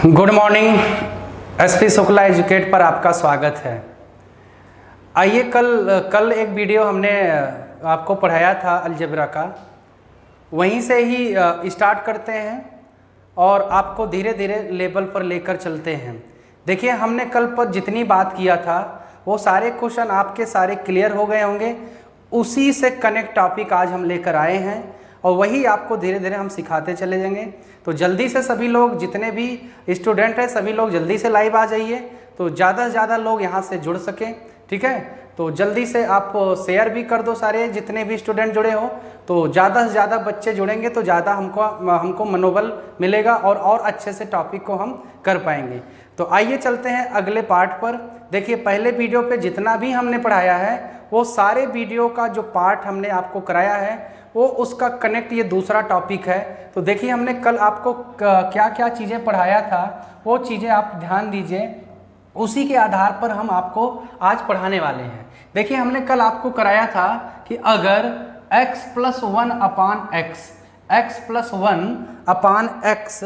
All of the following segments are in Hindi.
Good morning. SP Shukla educate पर आपका स्वागत है। आइए कल एक वीडियो हमने आपको पढ़ाया था अलजेब्रा का, वहीं से ही स्टार्ट करते हैं और आपको धीरे धीरे लेवल पर लेकर चलते हैं। देखिए, हमने कल पर जितनी बात किया था वो सारे क्वेश्चन आपके सारे क्लियर हो गए होंगे। उसी से कनेक्ट टॉपिक आज हम लेकर आए हैं और वही आपको धीरे धीरे हम सिखाते चले जाएंगे। तो जल्दी से सभी लोग, जितने भी स्टूडेंट हैं, सभी लोग जल्दी से लाइव आ जाइए तो ज़्यादा से ज़्यादा लोग यहाँ से जुड़ सकें। ठीक है, तो जल्दी से आप शेयर भी कर दो, सारे जितने भी स्टूडेंट जुड़े हो। तो ज़्यादा से ज़्यादा बच्चे जुड़ेंगे तो ज़्यादा हमको मनोबल मिलेगा और अच्छे से टॉपिक को हम कर पाएंगे। तो आइए चलते हैं अगले पार्ट पर। देखिए, पहले वीडियो पे जितना भी हमने पढ़ाया है वो सारे वीडियो का जो पार्ट हमने आपको कराया है वो उसका कनेक्ट ये दूसरा टॉपिक है। तो देखिए, हमने कल आपको क्या क्या चीज़ें पढ़ाया था वो चीज़ें आप ध्यान दीजिए, उसी के आधार पर हम आपको आज पढ़ाने वाले हैं। देखिए, हमने कल आपको कराया था कि अगर x + 1 अपान x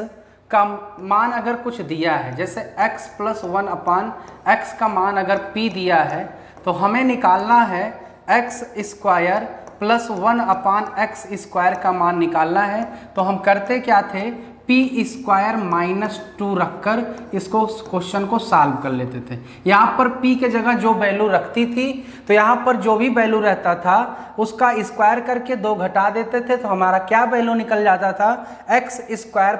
का मान अगर कुछ दिया है, जैसे x + 1 अपान x का मान अगर p दिया है तो हमें निकालना है x² + 1 अपान x² का मान निकालना है। तो हम करते क्या थे, p² - 2 रखकर इसको क्वेश्चन को सॉल्व कर लेते थे। यहाँ पर p के जगह जो वैल्यू रखती थी तो यहाँ पर जो भी वैल्यू रहता था उसका स्क्वायर करके 2 घटा देते थे तो हमारा क्या वैल्यू निकल जाता था, x²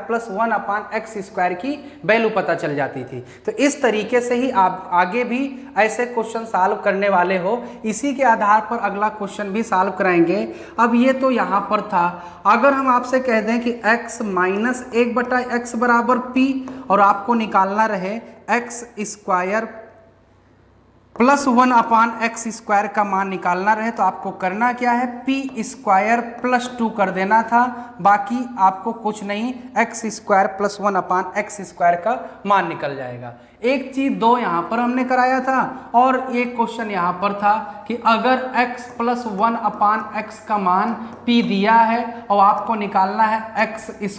+ 1 अपान x² की वैल्यू पता चल जाती थी। तो इस तरीके से ही आप आगे भी ऐसे क्वेश्चन सॉल्व करने वाले हो, इसी के आधार पर अगला क्वेश्चन भी सॉल्व कराएंगे। अब ये तो यहाँ पर था, अगर हम आपसे कह दें कि x - 1/x बराबर p और आपको निकालना रहे x² + 1 अपान x² का मान निकालना रहे तो आपको करना क्या है, p² + 2 कर देना था, बाकी आपको कुछ नहीं, x² + 1 अपान x² का मान निकल जाएगा। एक चीज दो यहाँ पर हमने कराया था और एक क्वेश्चन यहाँ पर था कि अगर x + 1 अपान x का मान p दिया है और आपको निकालना है x²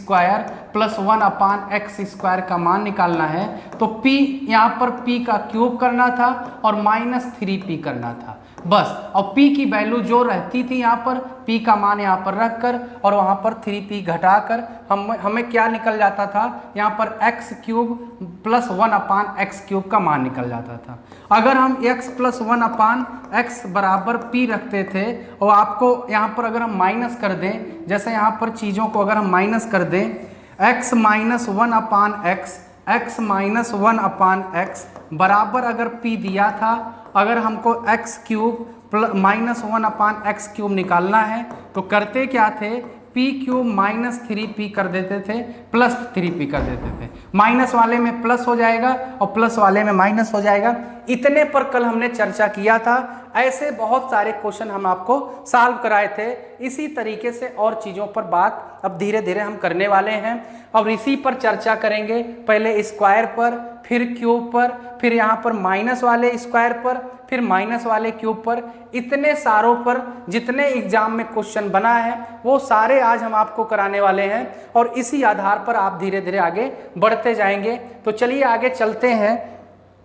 + 1 अपान x² का मान निकालना है तो p यहाँ पर p का क्यूब करना था और -3p करना था बस। और p की वैल्यू जो रहती थी यहाँ पर p का मान यहाँ पर रखकर और वहाँ पर 3p घटाकर हमें क्या निकल जाता था, यहाँ पर x³ + 1 अपान x³ का मान निकल जाता था। अगर हम x + 1 अपान x बराबर p रखते थे और आपको यहाँ पर अगर हम माइनस कर दें, जैसे यहाँ पर चीज़ों को अगर हम माइनस कर दें, x - 1 अपान x - 1 अपान x बराबर अगर p दिया था, अगर हमको x³ - 1 अपान x³ निकालना है तो करते क्या थे, p³ - 3p कर देते थे, +3p कर देते थे। माइनस वाले में प्लस हो जाएगा और प्लस वाले में माइनस हो जाएगा। इतने पर कल हमने चर्चा किया था। ऐसे बहुत सारे क्वेश्चन हम आपको सॉल्व कराए थे। इसी तरीके से और चीज़ों पर बात अब धीरे धीरे हम करने वाले हैं और इसी पर चर्चा करेंगे। पहले स्क्वायर पर, फिर क्यूब पर, फिर यहाँ पर माइनस वाले स्क्वायर पर, फिर माइनस वाले क्यूब पर, इतने सारों पर जितने एग्जाम में क्वेश्चन बना है वो सारे आज हम आपको कराने वाले हैं और इसी आधार पर आप धीरे धीरे आगे बढ़ते जाएंगे। तो चलिए आगे चलते हैं,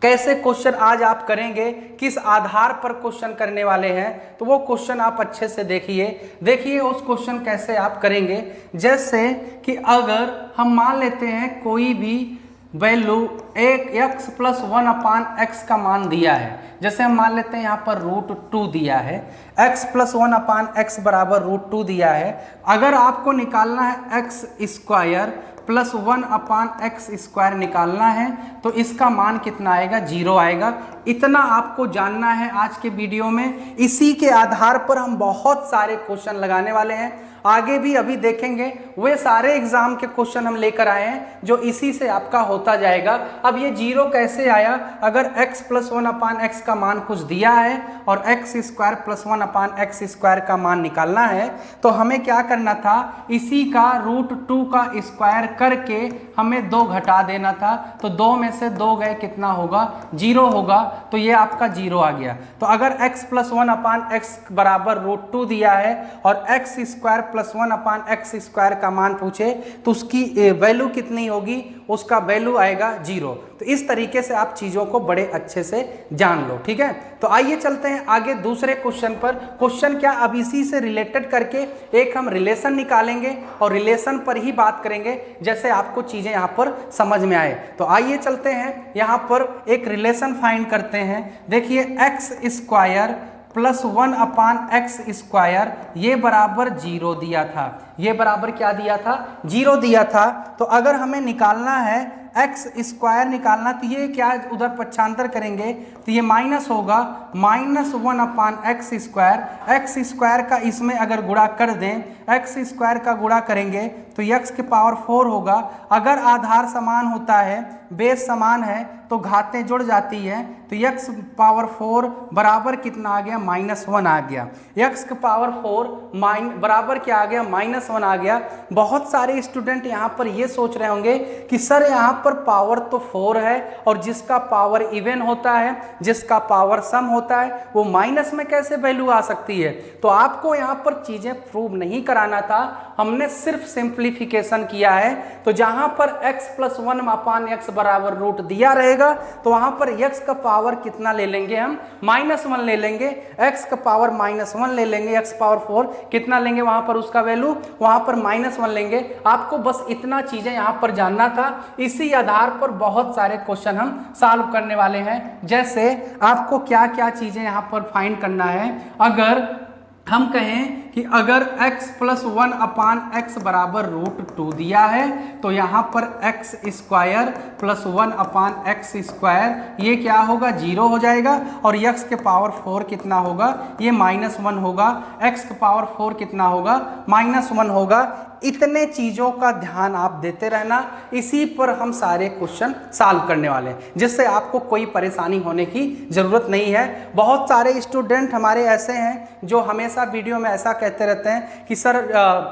कैसे क्वेश्चन आज आप करेंगे, किस आधार पर क्वेश्चन करने वाले हैं, तो वो क्वेश्चन आप अच्छे से देखिए उस क्वेश्चन कैसे आप करेंगे। जैसे कि अगर हम मान लेते हैं कोई भी वैल्यू x + 1 अपान x का मान दिया है, जैसे हम मान लेते हैं यहाँ पर √2 दिया है, x + 1 अपान x बराबर √2 दिया है। अगर आपको निकालना है x² + 1 अपान x² निकालना है तो इसका मान कितना आएगा, 0 आएगा। इतना आपको जानना है आज के वीडियो में। इसी के आधार पर हम बहुत सारे क्वेश्चन लगाने वाले हैं, आगे भी अभी देखेंगे। वे सारे एग्जाम के क्वेश्चन हम लेकर आए हैं जो इसी से आपका होता जाएगा। अब ये 0 कैसे आया, अगर x + 1 अपान x का मान कुछ दिया है और x² + 1 अपान x² का मान निकालना है तो हमें क्या करना था, इसी का √2 का स्क्वायर करके हमें 2 घटा देना था। तो 2 में से 2 गए, कितना होगा, 0 होगा। तो ये आपका 0 आ गया। तो अगर x + 1 अपान x बराबर √2 दिया है और x² प्लस 1 अपान एक्स स्क्वायर का मान पूछे तो उसकी वैल्यू कितनी होगी, उसका वैल्यू आएगा 0। तो इस तरीके से आप चीज़ों को बड़े अच्छे से जान लो, ठीक है। तो आइए चलते हैं आगे दूसरे क्वेश्चन पर। क्वेश्चन क्या, अब इसी से रिलेटेड करके एक हम रिलेशन निकालेंगे और रिलेशन पर ही बात करेंगे, जैसे आपको चीज़ें यहाँ पर समझ में आए। तो आइए चलते हैं यहाँ पर एक रिलेशन फाइंड करते हैं। देखिए एक्स स्क्वायर प्लस 1 अपान एक्स स्क्वायर ये बराबर 0 दिया था। ये बराबर क्या दिया था, 0 दिया था। तो अगर हमें निकालना है एक्स स्क्वायर निकालना, तो ये क्या उधर पक्षांतर करेंगे तो ये माइनस होगा, -1 अपान एक्स स्क्वायर। एक्स स्क्वायर का इसमें अगर गुणा कर दें, एक्स स्क्वायर का गुणा करेंगे तो एक्स के पावर 4 होगा। अगर आधार समान होता है, बेस समान है, तो घातें जुड़ जाती है, तो एक्स पावर 4 बराबर कितना आ गया, -1 आ गया। एक्स के पावर 4 बराबर क्या आ गया, -1 आ गया। बहुत सारे स्टूडेंट यहाँ पर ये सोच रहे होंगे कि सर यहाँ पर पावर तो 4 है और जिसका पावर इवन होता है, जिसका पावर सम होता है, वो माइनस में कैसे वैल्यू आ सकती है। तो आपको यहाँ पर चीजें प्रूव नहीं कराना था, हमने सिर्फ सिंप्लीफिकेशन किया है। तो जहां पर x प्लस 1 अपान एक्स बराबर रूट दिया रहेगा, तो वहां पर x का पावर कितना ले लेंगे, हम -1 ले लेंगे। x का पावर -1 ले लेंगे, x पावर 4 कितना लेंगे वहां पर, उसका वैल्यू वहां पर -1 लेंगे। आपको बस इतना चीजें यहां पर जानना था। इसी आधार पर बहुत सारे क्वेश्चन हम सॉल्व करने वाले हैं। जैसे आपको क्या क्या चीजें यहां पर फाइंड करना है। अगर हम कहें कि अगर x प्लस 1 अपान एक्स बराबर √2 दिया है, तो यहाँ पर एक्स स्क्वायर प्लस 1 अपान एक्स स्क्वायर ये क्या होगा, 0 हो जाएगा। और x के पावर 4 कितना होगा, ये -1 होगा। x के पावर 4 कितना होगा, -1 होगा। इतने चीज़ों का ध्यान आप देते रहना, इसी पर हम सारे क्वेश्चन सॉल्व करने वाले हैं, जिससे आपको कोई परेशानी होने की ज़रूरत नहीं है। बहुत सारे स्टूडेंट हमारे ऐसे हैं जो हमेशा वीडियो में ऐसा कहते रहते हैं कि सर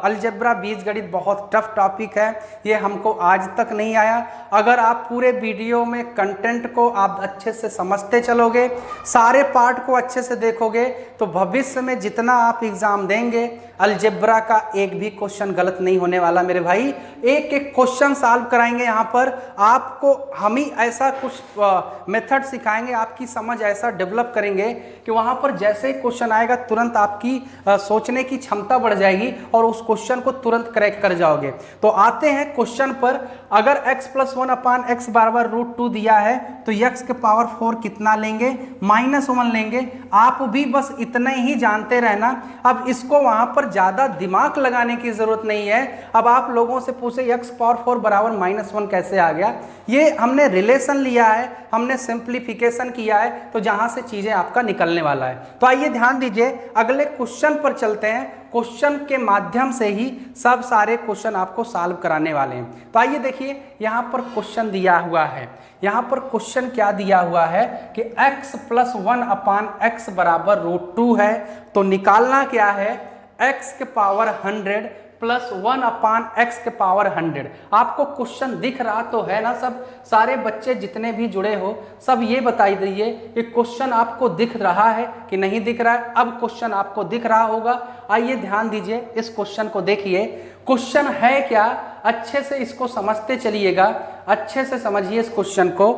अलजेब्रा बीजगणित बहुत टफ टॉपिक है, ये हमको आज तक नहीं आया। अगर आप पूरे वीडियो में कंटेंट को आप अच्छे से समझते चलोगे, सारे पार्ट को अच्छे से देखोगे, तो भविष्य में जितना आप एग्ज़ाम देंगे, अलजेब्रा का एक भी क्वेश्चन गलत नहीं होने वाला मेरे भाई। एक एक क्वेश्चन सॉल्व कराएंगे यहाँ पर आपको, हम ही ऐसा कुछ मेथड सिखाएंगे, आपकी समझ ऐसा डेवलप करेंगे कि वहाँ पर जैसे ही क्वेश्चन आएगा तुरंत आपकी सोचने की क्षमता बढ़ जाएगी और उस क्वेश्चन को तुरंत करेक्ट कर जाओगे। तो आते हैं क्वेश्चन पर। अगर x प्लस 1 अपान एक्स बराबर √2 दिया है, तो x के पावर 4 कितना लेंगे, -1 लेंगे। आप भी बस इतना ही जानते रहना। अब इसको वहाँ पर ज़्यादा दिमाग लगाने की ज़रूरत नहीं है। अब आप लोगों से पूछे x पावर 4 बराबर -1 कैसे आ गया, ये हमने रिलेशन लिया है, हमने सिंप्लीफिकेशन किया है, तो जहाँ से चीज़ें आपका निकलने वाला है। तो आइए ध्यान दीजिए, अगले क्वेश्चन पर चलते हैं। क्वेश्चन के माध्यम से ही सब सारे क्वेश्चन आपको सॉल्व कराने वाले हैं। तो आइए देखिए, यहाँ पर क्वेश्चन दिया हुआ है। यहाँ पर क्वेश्चन क्या दिया हुआ है कि x प्लस 1 अपान एक्स बराबर √2 है। तो निकालना क्या है, x के पावर 100 प्लस 1 अपान एक्स के पावर 100। आपको क्वेश्चन दिख रहा तो है ना, सब सारे बच्चे जितने भी जुड़े हो सब ये बताई दीजिए कि क्वेश्चन आपको दिख रहा है कि नहीं दिख रहा है। अब क्वेश्चन आपको दिख रहा होगा। आइए ध्यान दीजिए, इस क्वेश्चन को देखिए। क्वेश्चन है क्या, अच्छे से इसको समझते चलिएगा, अच्छे से समझिए इस क्वेश्चन को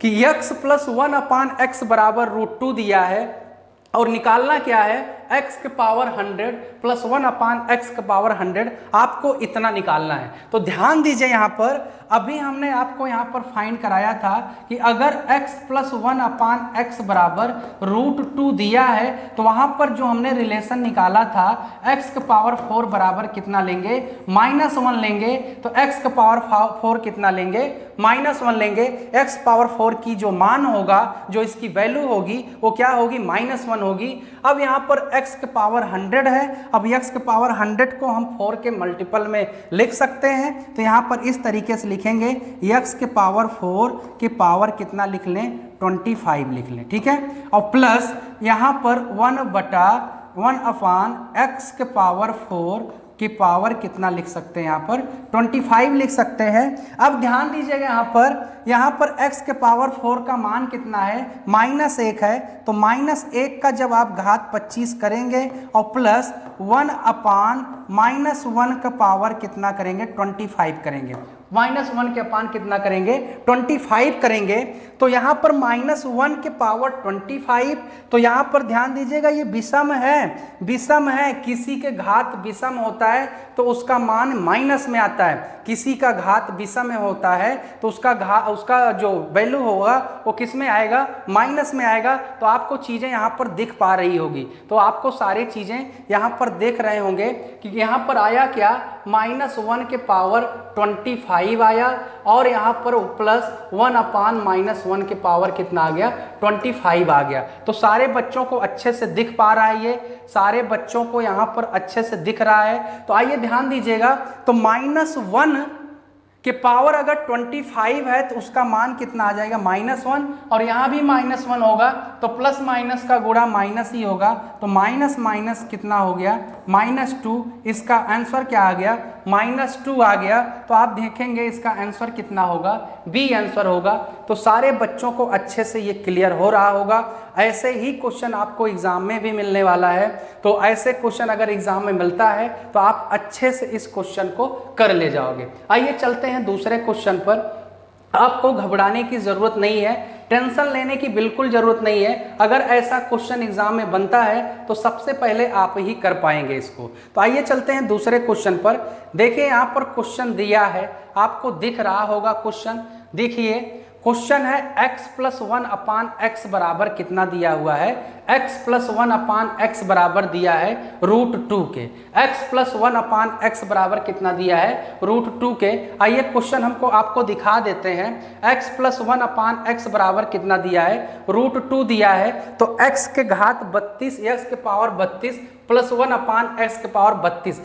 कि x प्लस 1 अपान एक्स बराबर √2 दिया है और निकालना क्या है, x के पावर 100 प्लस 1 अपान एक्स के पावर 100। आपको इतना निकालना है। तो ध्यान दीजिए, यहाँ पर अभी हमने आपको यहाँ पर फाइंड कराया था कि अगर x प्लस 1 अपान एक्स बराबर √2 दिया है, तो वहाँ पर जो हमने रिलेशन निकाला था, x के पावर 4 बराबर कितना लेंगे, -1 लेंगे। तो x के पावर 4 कितना लेंगे, -1 लेंगे। x पावर 4 की जो मान होगा, जो इसकी वैल्यू होगी, वो क्या होगी, -1 होगी। अब यहाँ पर x के पावर 100 है। अब x के पावर 100 को हम 4 के मल्टीपल में लिख सकते हैं। तो यहाँ पर इस तरीके से लिखेंगे, x के पावर 4 के पावर कितना लिख लें, 25 लिख लें, ठीक है। और प्लस यहाँ पर 1/1 अपान x के पावर 4 की पावर कितना लिख सकते हैं, यहाँ पर 25 लिख सकते हैं। अब ध्यान दीजिएगा यहाँ पर x के पावर 4 का मान कितना है, -1 है, तो -1 का जब आप घात 25 करेंगे और प्लस 1/-1 का पावर कितना करेंगे, 25 करेंगे। -1 के अपान कितना करेंगे, 25 करेंगे। तो यहाँ पर -1 के पावर 25, तो यहाँ पर ध्यान दीजिएगा ये विषम है, किसी के घात विषम होता है तो उसका मान माइनस में आता है, किसी का घात विषम में होता है तो उसका जो वैल्यू होगा वो किस में आएगा, माइनस में आएगा। तो आपको चीज़ें यहाँ पर दिख पा रही होगी, तो आपको सारी चीज़ें यहाँ पर देख रहे होंगे कि यहाँ पर आया क्या, -1 के पावर 25 आया और यहाँ पर प्लस 1/-1 के पावर कितना आ गया, 25 आ गया। तो सारे बच्चों को अच्छे से दिख पा रहा है, ये सारे बच्चों को यहाँ पर अच्छे से दिख रहा है। तो आइए ध्यान दीजिएगा, तो -1 के पावर अगर 25 है तो उसका मान कितना आ जाएगा, -1, और यहाँ भी -1 होगा तो प्लस माइनस का गुणा माइनस ही होगा, तो माइनस माइनस कितना हो गया, -2। इसका आंसर क्या आ गया, -2 आ गया। तो आप देखेंगे इसका आंसर कितना होगा, बी आंसर होगा। तो सारे बच्चों को अच्छे से ये क्लियर हो रहा होगा। ऐसे ही क्वेश्चन आपको एग्जाम में भी मिलने वाला है, तो ऐसे क्वेश्चन अगर एग्जाम में मिलता है तो आप अच्छे से इस क्वेश्चन को कर ले जाओगे। आइए चलते हैं दूसरे क्वेश्चन पर। आपको घबराने की जरूरत नहीं है, टेंशन लेने की बिल्कुल जरूरत नहीं है। अगर ऐसा क्वेश्चन एग्जाम में बनता है तो सबसे पहले आप ही कर पाएंगे इसको। तो आइए चलते हैं दूसरे क्वेश्चन पर। देखिए यहाँ पर क्वेश्चन दिया है, आपको दिख रहा होगा क्वेश्चन। देखिए क्वेश्चन है x+1/x बराबर कितना दिया हुआ है, x+1/x बराबर दिया है √2 के। x+1/x बराबर कितना दिया है, √2 के। आइए क्वेश्चन आपको दिखा देते हैं। x+1/x बराबर कितना दिया है, √2 दिया है। तो x के घात 32, x के पावर 32 प्लस 1/x के पावर 32।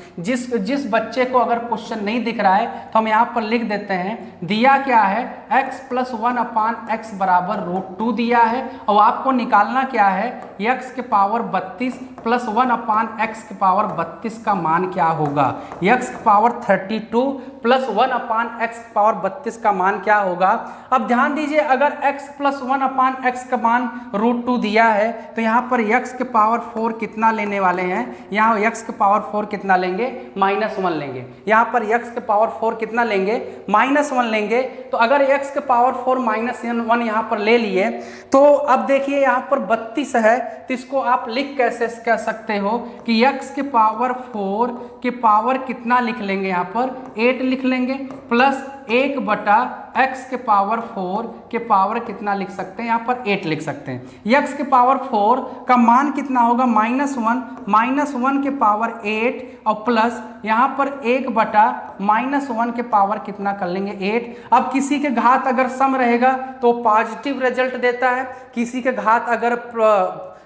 जिस बच्चे को अगर क्वेश्चन नहीं दिख रहा है तो हम यहाँ पर लिख देते हैं, दिया क्या है, x+1/x बराबर √2 दिया है और आपको निकालना क्या है, x के पावर 32 प्लस 1/x के पावर 32 का मान क्या होगा, x के पावर 32 प्लस 1/x के पावर 32 का मान क्या होगा। अब ध्यान दीजिए, अगर x+1/x का मान √2 दिया है तो यहाँ पर x के पावर 4 कितना लेने वाले हैं, यहाँ x के पावर 4 कितना लेंगे, -1 लेंगे। यहाँ पर x के पावर 4 कितना लेंगे, -1 लेंगे। तो अगर x के पावर 4 -1 यहाँ पर ले लिए तो अब देखिए यहाँ पर 32 है, तो इसको आप लिख कैसे कह सकते हो कि x के पावर 4 के पावर कितना लिख लेंगे, यहाँ पर 8 लिख लेंगे, प्लस 1/x के पावर 4 के पावर कितना लिख सकते हैं, यहाँ पर 8 लिख सकते हैं। x के पावर 4 का मान कितना होगा, -1 के पावर 8 और प्लस यहाँ पर 1/-1 के पावर कितना कर लेंगे, 8। अब किसी के घात अगर सम रहेगा तो पॉजिटिव रिजल्ट देता है, किसी के घात अगर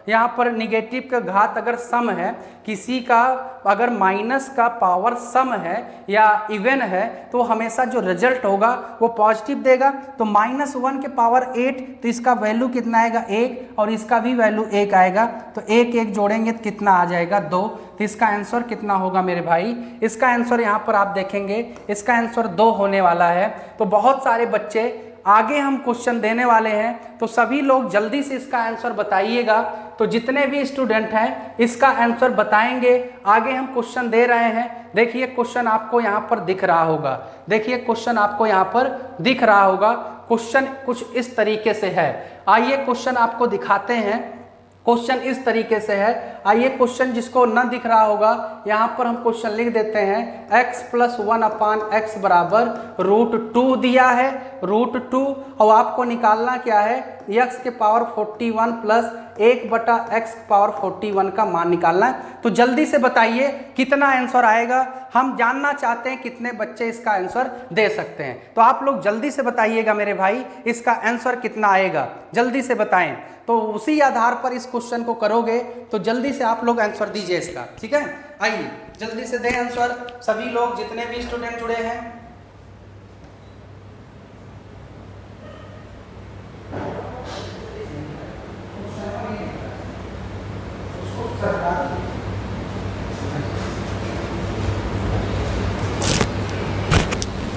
यहाँ पर निगेटिव का घात अगर सम है, किसी का अगर माइनस का पावर सम है या इवन है तो हमेशा जो रिजल्ट होगा वो पॉजिटिव देगा। तो -1 के पावर 8, तो इसका वैल्यू कितना आएगा, 1, और इसका भी वैल्यू 1 आएगा। तो 1 जोड़ेंगे तो कितना आ जाएगा, 2। तो इसका आंसर कितना होगा मेरे भाई, इसका आंसर यहाँ पर आप देखेंगे, इसका आंसर 2 होने वाला है। तो बहुत सारे बच्चे आगे हम क्वेश्चन देने वाले हैं, तो सभी लोग जल्दी से इसका आंसर बताइएगा। तो जितने भी स्टूडेंट हैं इसका आंसर बताएंगे। आगे हम क्वेश्चन दे रहे हैं। देखिए क्वेश्चन आपको यहाँ पर दिख रहा होगा, देखिए क्वेश्चन आपको यहाँ पर दिख रहा होगा। क्वेश्चन कुछ इस तरीके से है, आइए क्वेश्चन आपको दिखाते हैं। क्वेश्चन इस तरीके से है, आइए क्वेश्चन जिसको न दिख रहा होगा यहाँ पर हम क्वेश्चन लिख देते हैं। x+1/x बराबर √2 दिया है, √2, और आपको निकालना क्या है, x के पावर 41 प्लस 1/x के पावर 41 का मान निकालना है। तो जल्दी से बताइए कितना आंसर आएगा, हम जानना चाहते हैं कितने बच्चे इसका आंसर दे सकते हैं। तो आप लोग जल्दी से बताइएगा मेरे भाई, इसका आंसर कितना आएगा, जल्दी से बताएं। तो उसी आधार पर इस क्वेश्चन को करोगे, तो जल्दी से आप लोग आंसर दीजिए इसका, ठीक है। आइए जल्दी से दें आंसर, सभी लोग जितने भी स्टूडेंट जुड़े हैं।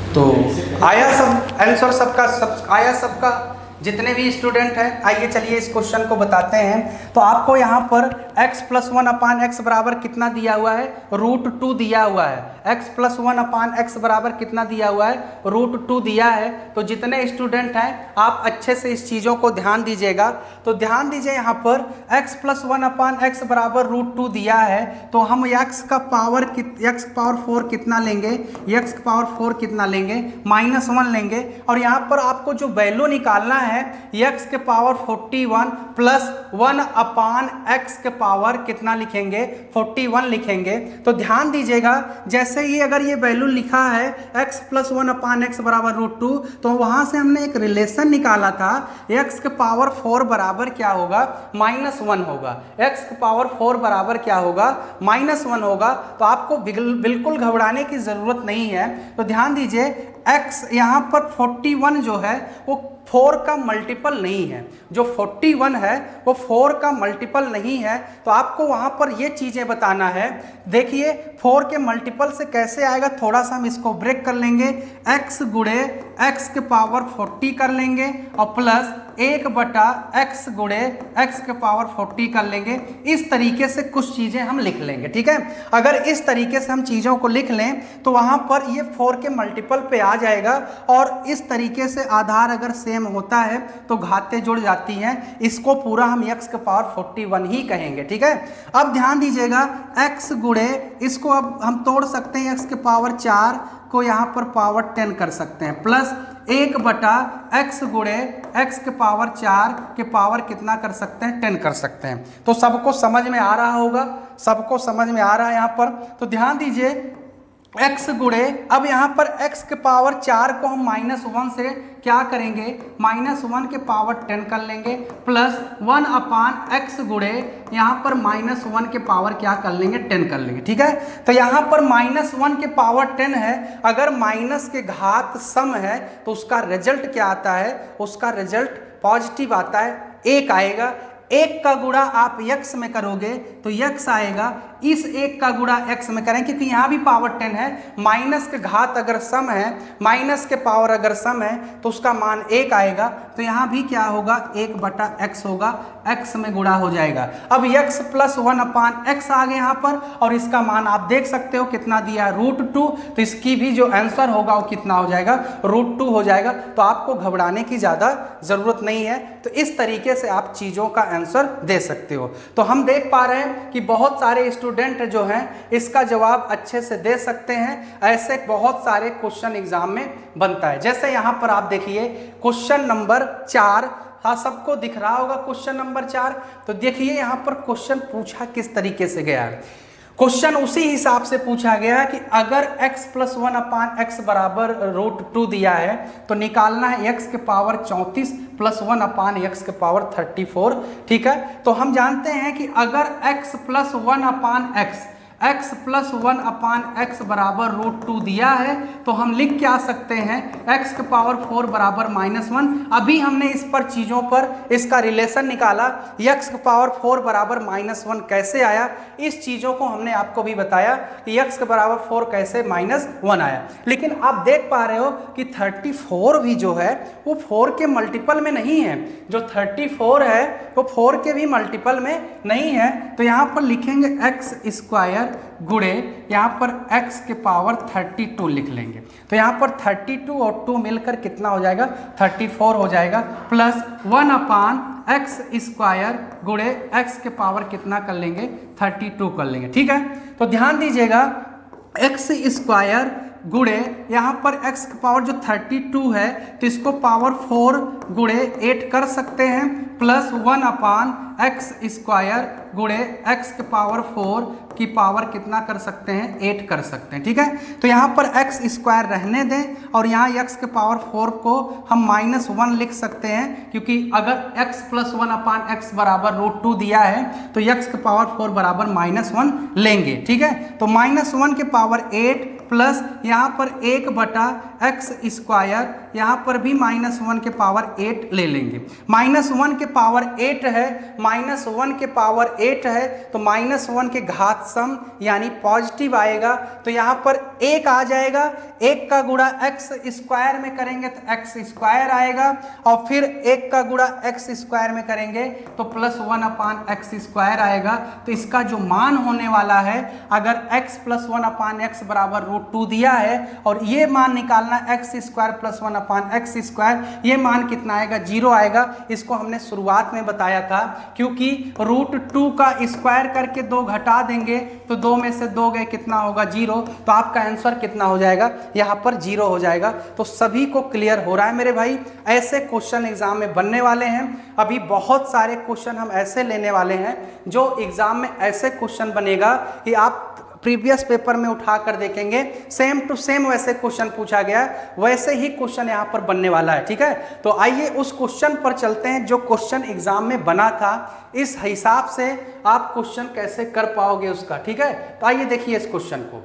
तो आया सब आंसर सबका, सब आया सबका, जितने भी स्टूडेंट हैं। आइए चलिए इस क्वेश्चन को बताते हैं। तो आपको यहाँ पर x प्लस 1/x बराबर कितना दिया हुआ है, √2 दिया हुआ है। x प्लस 1/x बराबर कितना दिया हुआ है, √2 दिया है। तो जितने स्टूडेंट हैं आप अच्छे से इस चीज़ों को ध्यान दीजिएगा। तो ध्यान दीजिए यहाँ पर x प्लस 1/x बराबर √2 दिया है, तो हम x का पावर x⁴ कितना लेंगे, x⁴ कितना लेंगे, -1 लेंगे। और यहाँ पर आपको जो वैल्यू निकालना है x⁴ प्लस 1/x कितना लिखेंगे, 41 लिखेंगे। तो ध्यान दीजिएगा, जैसे ही अगर ये वैल्यू लिखा है x प्लस 1/x बराबर √2, तो वहां से हमने एक रिलेशन निकाला था x⁴ बराबर क्या होगा, -1 होगा। x⁴ बराबर क्या होगा, -1 होगा। तो आपको बिल्कुल घबराने की जरूरत नहीं है। तो ध्यान दीजिए x यहाँ पर 41 जो है वो 4 का मल्टीपल नहीं है, जो 41 है वो 4 का मल्टीपल नहीं है। तो आपको वहां पर ये चीजें बताना है। देखिए 4 के मल्टीपल से कैसे आएगा, थोड़ा सा हम इसको ब्रेक कर लेंगे, x गुणे x⁴ कर लेंगे और प्लस 1/x गुणे x⁴ कर लेंगे। इस तरीके से कुछ चीजें हम लिख लेंगे, ठीक है। अगर इस तरीके से हम चीजों को लिख लें तो वहां पर ये 4 के मल्टीपल पे आ जाएगा। और इस तरीके से आधार अगर सेम होता है तो घातें जुड़ जाती हैं। इसको पूरा हम x⁴ ही कहेंगे, ठीक है। अब ध्यान दीजिएगा x गुणे, इसको अब हम तोड़ सकते हैं, x⁴ को यहाँ पर पावर 10 कर सकते हैं, प्लस 1/x गुणे x⁴ के पावर कितना कर सकते हैं, 10 कर सकते हैं। तो सबको समझ में आ रहा होगा, सबको समझ में आ रहा है यहाँ पर। तो ध्यान दीजिए x गुणे, अब यहाँ पर x⁴ को हम -1 से क्या करेंगे, -1 के पावर 10 कर लेंगे, प्लस 1/x गुणे यहाँ पर -1 के पावर क्या कर लेंगे, 10 कर लेंगे, ठीक है। तो यहाँ पर -1 के पावर 10 है। अगर माइनस के घात सम है तो उसका रिजल्ट क्या आता है, उसका रिजल्ट पॉजिटिव आता है, 1 आएगा। 1 का गुणा आप x में करोगे तो x आएगा, इस 1 का गुणा x में करें क्योंकि यहाँ भी पावर 10 है। माइनस के घात अगर सम है, माइनस के पावर अगर सम है तो उसका मान 1 आएगा। तो यहाँ भी क्या होगा, 1/x होगा, x में गुणा हो जाएगा। अब x प्लस 1/x आ गया यहाँ पर, और इसका मान आप देख सकते हो कितना दिया, √2। तो इसकी भी जो आंसर होगा वो कितना हो जाएगा, √2 हो जाएगा। तो आपको घबराने की ज़्यादा ज़रूरत नहीं है। तो इस तरीके से आप चीज़ों का आंसर दे सकते हो। तो हम देख पा रहे हैं कि बहुत सारे स्टूडेंट जो हैं इसका जवाब अच्छे से दे सकते हैं। ऐसे बहुत सारे क्वेश्चन एग्जाम में बनता है। जैसे यहाँ पर आप देखिए क्वेश्चन नंबर 4, हाँ सबको दिख रहा होगा क्वेश्चन नंबर 4। तो देखिए यहाँ पर क्वेश्चन पूछा किस तरीके से गया है। क्वेश्चन उसी हिसाब से पूछा गया कि अगर x प्लस 1/x बराबर √2 दिया है तो निकालना है x⁴ प्लस 1/x⁴, 34, ठीक है। तो हम जानते हैं कि अगर x प्लस 1/x बराबर √2 दिया है तो हम लिख क्या सकते हैं, x⁴ बराबर -1। अभी हमने इस पर चीज़ों पर इसका रिलेशन निकाला, x⁴ बराबर -1 कैसे आया, इस चीज़ों को हमने आपको भी बताया कि x बराबर 4 कैसे -1 आया। लेकिन आप देख पा रहे हो कि 34 भी जो है वो 4 के मल्टीपल में नहीं है। जो 34 है वो 4 के भी मल्टीपल में नहीं है। तो यहाँ पर लिखेंगे x² गुणे यहाँ पर x⁴ 32 लिख लेंगे। तो यहाँ पर 32 और 2 मिलकर कितना हो जाएगा, 34 हो जाएगा, प्लस 1/x² गुणे x⁴ कितना कर लेंगे, 32 कर लेंगे, ठीक है। तो ध्यान दीजिएगा x² गुणे यहाँ पर x⁴ जो 32 है तो इसको पावर 4 गुणे 8 कर सकते हैं, प्लस 1/x² गुणे x⁴ की पावर कितना कर सकते हैं, 8 कर सकते हैं, ठीक है। तो यहाँ पर x² रहने दें और यहाँ x⁴ को हम -1 लिख सकते हैं, क्योंकि अगर x प्लस 1/x बराबर √2 दिया है तो x⁴ बराबर -1 लेंगे, ठीक है। तो -1 के पावर 8 प्लस यहाँ पर 1/x एक्स स्क्वायर, यहाँ पर भी -1 के पावर 8 ले लेंगे। -1 के पावर 8 है, -1 के पावर 8 है तो -1 के घात सम यानी पॉजिटिव आएगा, तो यहाँ पर 1 आ जाएगा। 1 का गुणा एक्स स्क्वायर में करेंगे तो एक्स स्क्वायर आएगा, और फिर 1 का गुणा एक्स स्क्वायर में करेंगे तो +1/x स्क्वायर आएगा। तो इसका जो मान होने वाला है, अगर x +1/x बराबर √2 दिया है और ये मान निकालना x स्क्वायर +1/x स्क्वायर, ये मान कितना आएगा? 0 आएगा। इसको हमने शुरुआत में बताया था, क्योंकि √2 का स्क्वायर करके 2 घटा देंगे तो 2 में से 2 गए, कितना होगा? 0। तो आपका आंसर कितना हो जाएगा? यहाँ पर 0 हो जाएगा। तो सभी को क्लियर हो रहा है मेरे भाई? ऐसे क्वेश्चन एग्जाम में बनने वाले हैं। अभी बहुत सारे क्वेश्चन हम ऐसे लेने वाले हैं जो एग्जाम में ऐसे क्वेश्चन बनेगा कि आप प्रीवियस पेपर में उठा कर देखेंगे, सेम टू सेम वैसे क्वेश्चन पूछा गया, वैसे ही क्वेश्चन यहाँ पर बनने वाला है। ठीक है, तो आइए उस क्वेश्चन पर चलते हैं जो क्वेश्चन एग्जाम में बना था। इस हिसाब से आप क्वेश्चन कैसे कर पाओगे उसका। ठीक है, तो आइए देखिए इस क्वेश्चन को।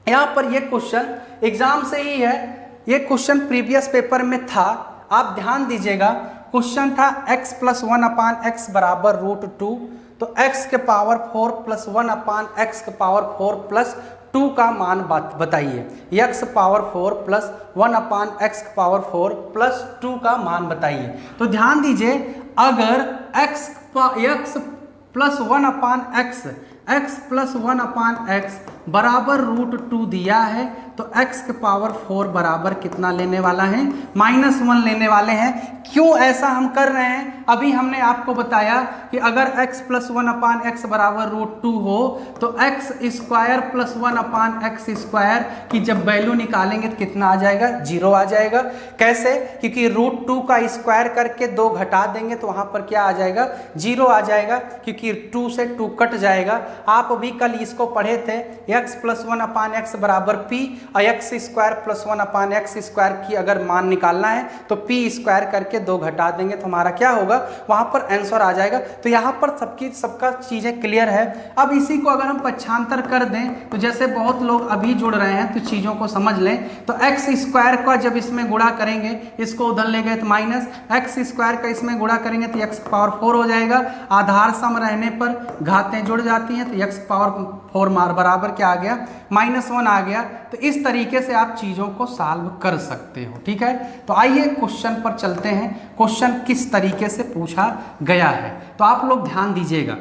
यहाँ पर ये क्वेश्चन एग्जाम से ही है, ये क्वेश्चन प्रीवियस पेपर में था, आप ध्यान दीजिएगा। क्वेश्चन था x +1/x बराबर √2, तो x के पावर 4 +1/x के पावर 4 +2 का मान बताइए। x पावर 4 +1/x के पावर 4 +2 का मान बताइए। तो ध्यान दीजिए, अगर x +1/x बराबर √2 दिया है तो x के पावर 4 बराबर कितना लेने वाला है? -1 लेने वाले हैं। क्यों ऐसा हम कर रहे हैं? अभी हमने आपको बताया कि अगर x +1/x बराबर √2 हो तो x स्क्वायर +1/x स्क्वायर की जब वैल्यू निकालेंगे तो कितना आ जाएगा? 0 आ जाएगा। कैसे? क्योंकि √2 का स्क्वायर करके 2 घटा देंगे तो वहां पर क्या आ जाएगा? 0 आ जाएगा, क्योंकि 2 से 2 कट जाएगा। आप अभी कल इसको पढ़े थे, x +1/x बराबर p, और x स्क्वायर +1/x स्क्वायर की अगर मान निकालना है तो p स्क्वायर करके 2 घटा देंगे तो हमारा क्या होगा? वहां पर आंसर आ जाएगा। तो यहाँ पर सबका चीजें क्लियर है। अब इसी को अगर हम पक्षांतर कर दें, तो जैसे बहुत लोग अभी जुड़ रहे हैं तो चीजों को समझ लें। तो x स्क्वायर का जब इसमें गुणा करेंगे, इसको उधर ले गए तो माइनस, x स्क्वायर का इसमें गुणा करेंगे तो x पावर 4 हो जाएगा। आधार सम रहने पर घातें जुड़ जाती हैं, तो x पावर 4 बराबर क्या आ गया? -1 आ गया। तो इस तरीके से आप चीज़ों को सॉल्व कर सकते हो। ठीक है, तो आइए क्वेश्चन पर चलते हैं। क्वेश्चन किस तरीके से पूछा गया है तो आप लोग ध्यान दीजिएगा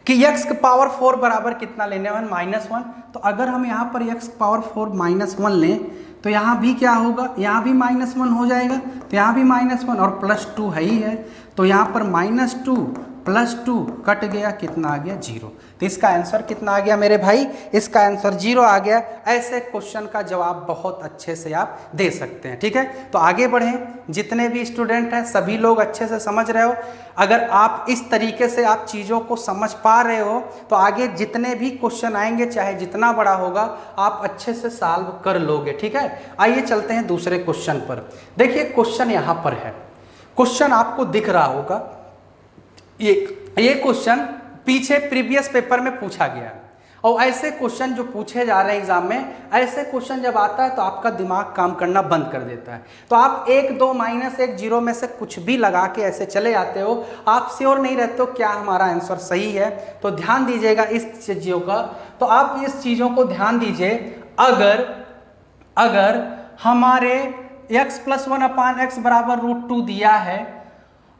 कि x के पावर 4 बराबर कितना लेने वाले? -1। तो अगर हम यहाँ पर x पावर 4 -1 लें तो यहाँ भी क्या होगा? यहाँ भी -1 हो जाएगा, तो यहाँ भी -1 और +2 है ही है, तो यहाँ पर -2 +2 कट गया, कितना आ गया? 0। तो इसका आंसर कितना आ गया मेरे भाई? इसका आंसर 0 आ गया। ऐसे क्वेश्चन का जवाब बहुत अच्छे से आप दे सकते हैं। ठीक है, तो आगे बढ़ें। जितने भी स्टूडेंट हैं सभी लोग अच्छे से समझ रहे हो। अगर आप इस तरीके से आप चीज़ों को समझ पा रहे हो तो आगे जितने भी क्वेश्चन आएंगे, चाहे जितना बड़ा होगा, आप अच्छे से सॉल्व कर लोगे। ठीक है, आइए चलते हैं दूसरे क्वेश्चन पर। देखिए क्वेश्चन यहाँ पर है, क्वेश्चन आपको दिख रहा होगा। ये क्वेश्चन पीछे प्रीवियस पेपर में पूछा गया, और ऐसे क्वेश्चन जो पूछे जा रहे हैं एग्जाम में, ऐसे क्वेश्चन जब आता है तो आपका दिमाग काम करना बंद कर देता है। तो आप 1, 2, -1, 0 में से कुछ भी लगा के ऐसे चले आते हो, आप श्योर नहीं रहते हो क्या हमारा आंसर सही है। तो ध्यान दीजिएगा इस चीज़ों का। तो आप इस चीज़ों को ध्यान दीजिए। अगर हमारे x +1/x बराबर √2 दिया है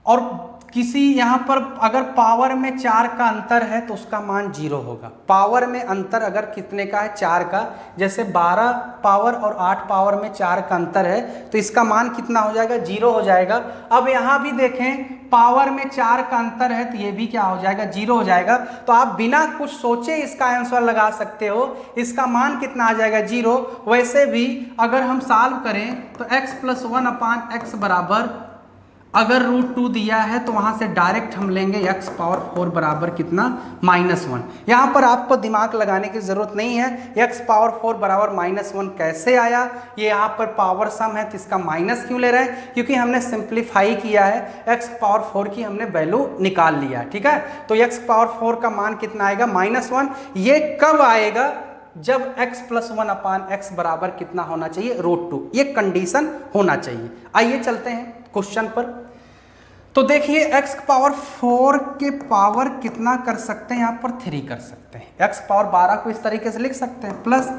और किसी यहाँ पर अगर पावर में 4 का अंतर है तो उसका मान 0 होगा। पावर में अंतर अगर कितने का है? 4 का। जैसे 12 पावर और 8 पावर में 4 का अंतर है तो इसका मान कितना हो जाएगा? 0 हो जाएगा। अब यहाँ भी देखें, पावर में 4 का अंतर है तो ये भी क्या हो जाएगा? 0 हो जाएगा। तो आप बिना कुछ सोचे इसका आंसर लगा सकते हो। इसका मान कितना आ जाएगा? 0। वैसे भी अगर हम सॉल्व करें तो x +1/x बराबर अगर √2 दिया है तो वहां से डायरेक्ट हम लेंगे x पावर 4 बराबर कितना? -1। यहाँ पर आपको दिमाग लगाने की जरूरत नहीं है। x पावर 4 बराबर -1 कैसे आया? ये यहाँ पर पावर सम है तो इसका माइनस क्यों ले रहे हैं? क्योंकि हमने सिंप्लीफाई किया है, x पावर 4 की हमने वैल्यू निकाल लिया है। ठीक है, तो x पावर 4 का मान कितना आएगा? -1। ये कब आएगा? जब x प्लस 1 अपान एक्स बराबर कितना होना चाहिए, √2, ये कंडीशन होना चाहिए। आइए चलते हैं क्वेश्चन पर। तो देखिए x पावर 4 के पावर कितना कर सकते हैं, यहाँ पर 3 कर सकते हैं। x पावर 12 को इस तरीके से लिख सकते हैं, प्लस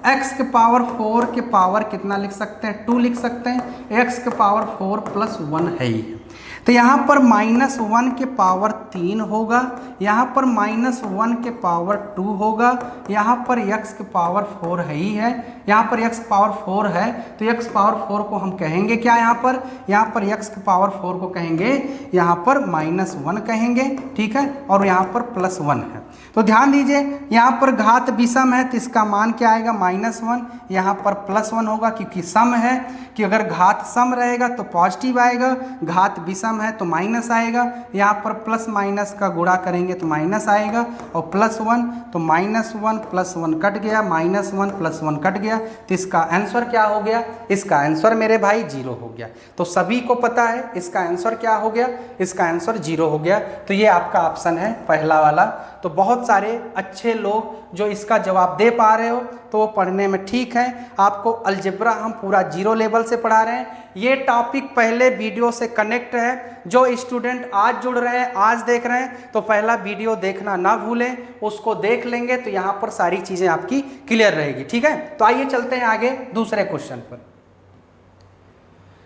x के पावर 4 के पावर कितना लिख सकते हैं, 2 लिख सकते हैं। x के पावर 4 प्लस 1 है ही है, तो यहाँ पर -1 के पावर 3 होगा, यहाँ पर -1 के पावर 2 होगा, यहाँ पर x के पावर 4 है ही है, यहाँ पर x पावर 4 है, तो x पावर 4 को हम कहेंगे क्या, यहाँ पर x के पावर 4 को कहेंगे यहाँ पर -1 कहेंगे, ठीक है, और यहाँ पर +1 है। तो ध्यान दीजिए यहाँ पर घात विषम है तो इसका मान क्या आएगा, -1, यहाँ पर +1 होगा क्योंकि सम है, कि अगर घात सम रहेगा तो पॉजिटिव आएगा, घात विषम है तो माइनस आएगा, यहाँ पर प्लस माइनस का गुणा करेंगे तो माइनस आएगा, और +1 तो -1 +1 कट गया, -1 +1 कट गया, तो इसका आंसर क्या हो गया, इसका आंसर मेरे भाई 0 हो गया। तो सभी को पता है इसका आंसर क्या हो गया, इसका आंसर 0 हो गया। तो ये आपका ऑप्शन है पहला वाला। तो बहुत सारे अच्छे लोग जो इसका जवाब दे पा रहे हो तो वो पढ़ने में ठीक है। आपको अलजेब्रा हम पूरा 0 लेवल से पढ़ा रहे हैं। ये टॉपिक पहले वीडियो से कनेक्ट है। जो स्टूडेंट आज जुड़ रहे हैं, आज देख रहे हैं, तो पहला वीडियो देखना ना भूलें, उसको देख लेंगे तो यहाँ पर सारी चीज़ें आपकी क्लियर रहेगी, ठीक है। तो आइए चलते हैं आगे दूसरे क्वेश्चन पर।